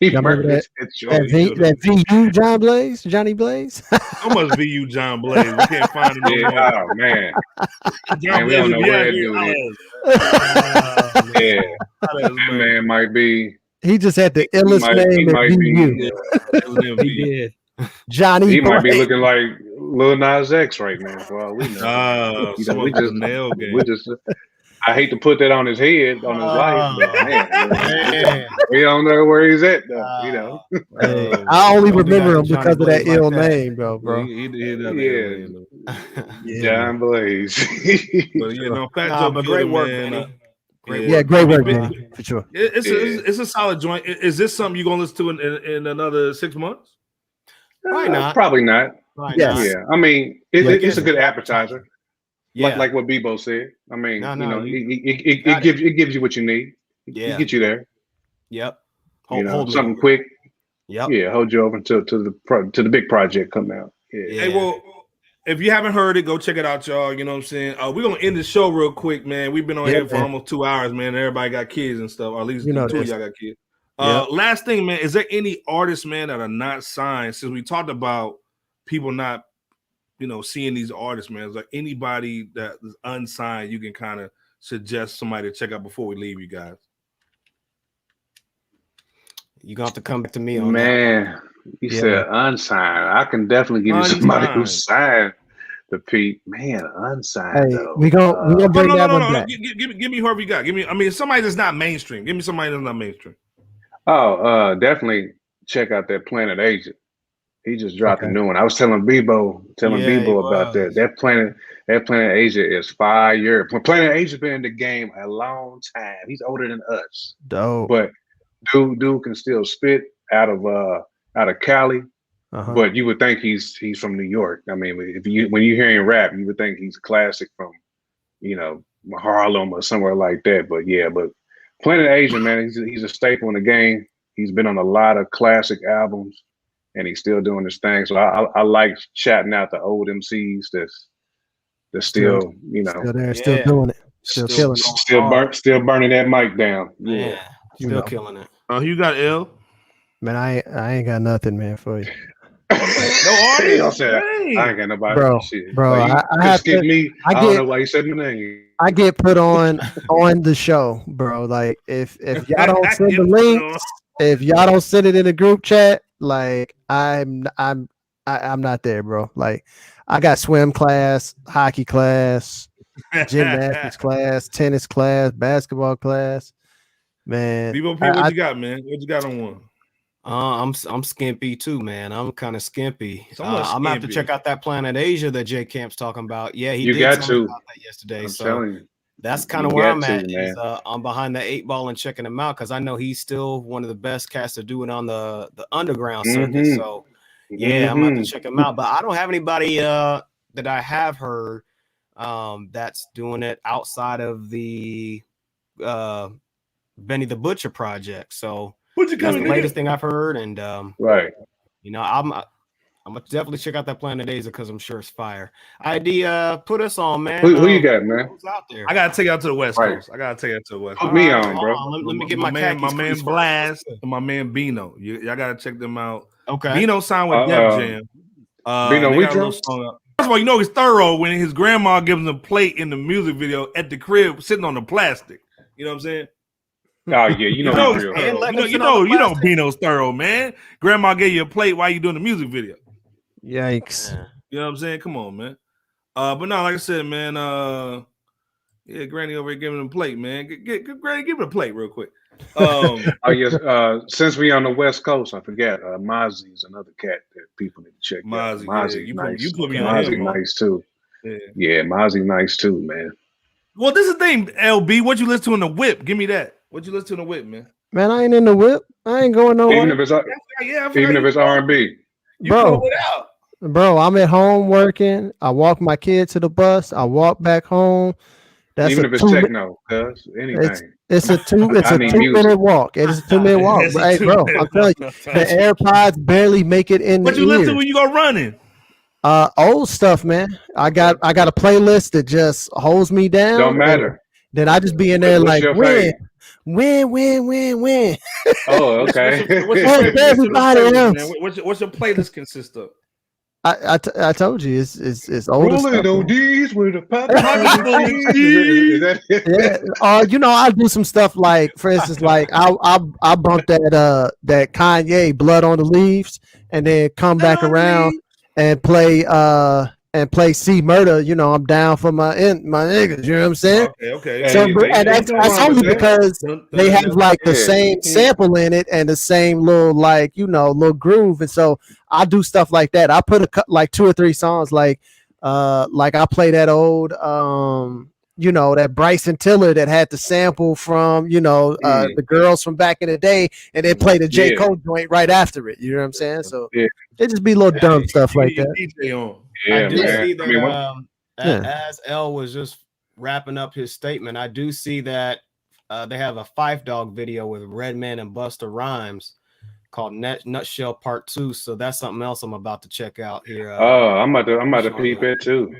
He murdered that VU John Blaze, Johnny Blaze. So much VU John Blaze. We can't find him anymore. Oh man. John we don't know where that dude is. That man might be. He just had the illest name at VU. He did. Johnny. He might be looking like Lil Nas X right now. For all we know. We just. I hate to put that on his head, on his life, but man, we don't know where he's at, though. I only remember him because of that ill name, bro. John Blaze. But Fat Joe, but great work, man. Great work, man, for sure. It's a solid joint. Is this something you're gonna listen to in another 6 months? Probably not. Probably not. Yes. Yeah. I mean, it's a good appetizer. Yeah. Like what Bebo said. I mean, it gives you what you need. Yeah. It gets you there. Yep. Hold something quick. Yep. Yeah, hold you over until to the big project come out. Yeah. Hey, well, if you haven't heard it, go check it out, y'all. You know what I'm saying? We're gonna end the show real quick, man. We've been on here for almost 2 hours, man. Everybody got kids and stuff. Or at least 2 of y'all got kids. Last thing, man, is there any artists, man, that are not signed? Since we talked about people not seeing these artists, man, is there anybody that is unsigned you can kind of suggest somebody to check out before we leave you guys? You're gonna have to come back to me on that. You said unsigned. I can definitely give you somebody who's signed the Pete. Man, unsigned. Hey, we gonna bring that one back. Give me whoever you got. Somebody that's not mainstream. Give me somebody that's not mainstream. Oh, definitely check out that Planet Agent. He just dropped a new one. I was telling Bebo about that. That Planet Asia is fire. Planet Asia's been in the game a long time. He's older than us. Dope. But dude can still spit out of Cali. But you would think he's from New York. I mean, when you hear him rap, you would think he's classic from Harlem or somewhere like that. But Planet Asia, man, he's a staple in the game. He's been on a lot of classic albums. And he's still doing his thing. So I like chatting out the old MCs that's still, still there, still doing it, still killing it, still burning that mic down. Yeah, still killing it. You got L? Man, I ain't got nothing, man, for you. No artist. I ain't got nobody. Bro, I have to. I don't know why you said my name. I get put on the show, bro. Like if y'all don't send the links, if y'all don't send it in the group chat, like I'm not there, bro. Like I got swim class, hockey class, gymnastics class, tennis class, basketball class. Man, what you got, man? What you got on one? I'm skimpy too, man. I'm kind of skimpy. I'm gonna have to check out that Planet Asia that Jay Camp's talking about. Yeah, he did got to about that yesterday. I'm telling you. That's kind of where I'm at. I'm behind the 8 ball and checking him out because I know he's still one of the best cats to do it on the underground circuit. So yeah, I'm about to check him out. But I don't have anybody that I have heard that's doing it outside of the Benny the Butcher project. So that's the latest thing I've heard. And right, you know, I'm gonna definitely check out that Planet Asia because I'm sure it's fire. ID, put us on, man. Who you got, man? Who's out there? I gotta take you out to the West Coast. I gotta take you out to the West Coast. Put me on, bro. Let me get my man Blast and my man Bino. Y'all gotta check them out. Okay. Bino signed with Def Jam. Bino, we First of all, you know he's thorough when his grandma gives him a plate in the music video at the crib, sitting on the plastic. You know what I'm saying? Oh yeah, you know Bino's thorough, man. Grandma gave you a plate while you doing the music video. Yikes. You know what I'm saying? Come on, man. But no, like I said, man, yeah, Granny over here giving him a plate, man. Granny, give it a plate real quick. Oh yes, since we on the West Coast, I forgot Mozzie's another cat that people need to check out. Mozzie, nice. You put me on him, nice too. Yeah, Mozzie nice too, man. Well, this is the thing, LB. What you listen to in the whip? Give me that. What you listen to in the whip, man? Man, I ain't in the whip. I ain't going nowhere. Even if it's R&B. Bro, I'm at home working. I walk my kid to the bus. I walk back home. That's even if it's techno, cuz anything. It's a 2-minute walk. It's a 2-minute walk. Hey, bro, I'm telling you, the AirPods barely make it in. What you listen to when you go running? Old stuff, man. I got a playlist that just holds me down. Don't matter. Then I just be in there like win. Oh, okay. What's your playlist consist of? I told you it's older rolling stuff. ODs with a pop. Yeah. You know, I do some stuff like, for instance, like I bump that Kanye Blood on the Leaves, and then come back around and play C Murder. You know, I'm down for my niggas. You know what I'm saying? Okay. So, and that's only because they have like the same sample in it and the same little little groove, and so I do stuff like that. I put like 2 or 3 songs like I play that old that Bryson Tiller that had the sample from the girls from back in the day, and then play the J. Cole joint right after it. You know what I'm saying? So it just be little dumb stuff like that. I do see that as L was just wrapping up his statement, I do see that they have a 5 Dog video with Redman and Busta Rhymes called Nutshell Part 2. So that's something else I'm about to check out here. I'm about to peep it too.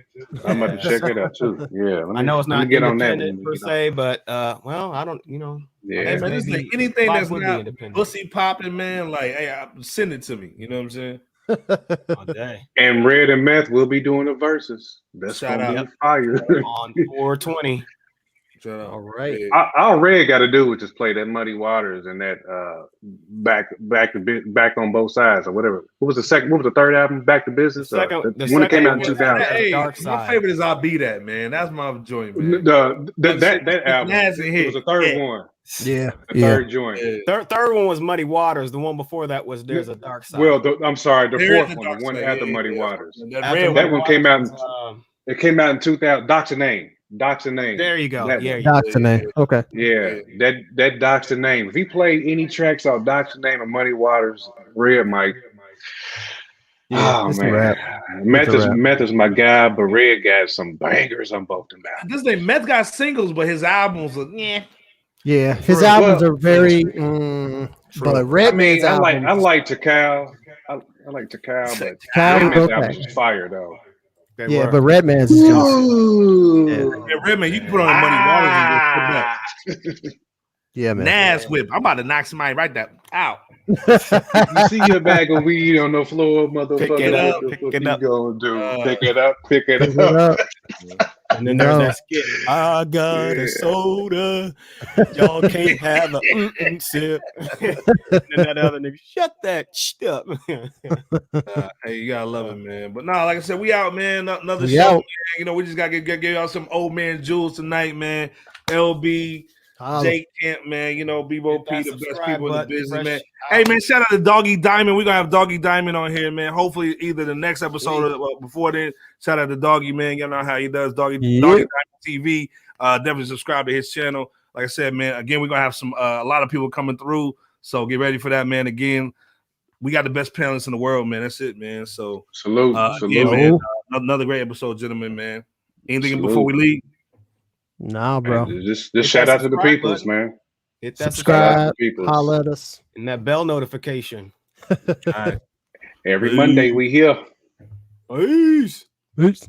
I'm about to check it out too. Yeah, I know it's not independent per se, but well, I don't, Yeah, man, anything that's not pussy popping, man, like, hey, send it to me. You know what I'm saying? And Red and Meth will be doing the verses. That's gonna be fire on 420. All right. All Red got to do is just play that Muddy Waters and that back on both sides or whatever. What was the second? What was the third album? Back to Business. The one that came out in 2000. Hey, my favorite is "I'll Be That," man. That's my joint, man. That album. It was the third one. Yeah, the third joint. Third one was Muddy Waters. The one before that was There's a Dark Side. Well, I'm sorry, the fourth one, the one after Muddy Waters. That one came out. It came out in 2000. Doc's Name. There you go. Doc's Name. Okay. Yeah, that Doc's Name. If he played any tracks off Doc's Name or Muddy Waters, Red might. Oh man, Meth is my guy, but Red got some bangers on both them albums. This name Meth got singles, but his albums are Yeah, his albums are very. But Redman's albums. I like Takal. I like Takal, but Redman's albums is fire though. But Redman's is Redman, you can put on the Muddy Waters and just put that. Yeah, man. Nas whip. I'm about to knock somebody right there out. You see your bag of weed on the floor, motherfucker. Pick it up. Pick it up. And then there's that skit. I got a soda. Y'all can't have a sip. And then that other nigga, shut that up. Hey, you gotta love it, man. But like I said, we out, man. Another show. Man. We just gotta give y'all some old man jewels tonight, man. LB. Jake Camp, man, Bebo P, the best people in the business, man. Hey, man, shout out to Doggy Diamond. We're going to have Doggy Diamond on here, man. Hopefully, either the next episode or before then. Shout out to Doggy, man. You know how he does. Doggy Diamond TV Definitely subscribe to his channel. Like I said, man, again, we're gonna have some a lot of people coming through. So get ready for that, man. Again, we got the best panelists in the world, man. That's it, man. So salute. Again, man, another great episode, gentlemen, man. Anything before we leave? Nah, bro. Man, just shout out to the peoples, man. Hit that subscribe, holla at us. And that bell notification. All right. Every Monday we here. Peace. Peace.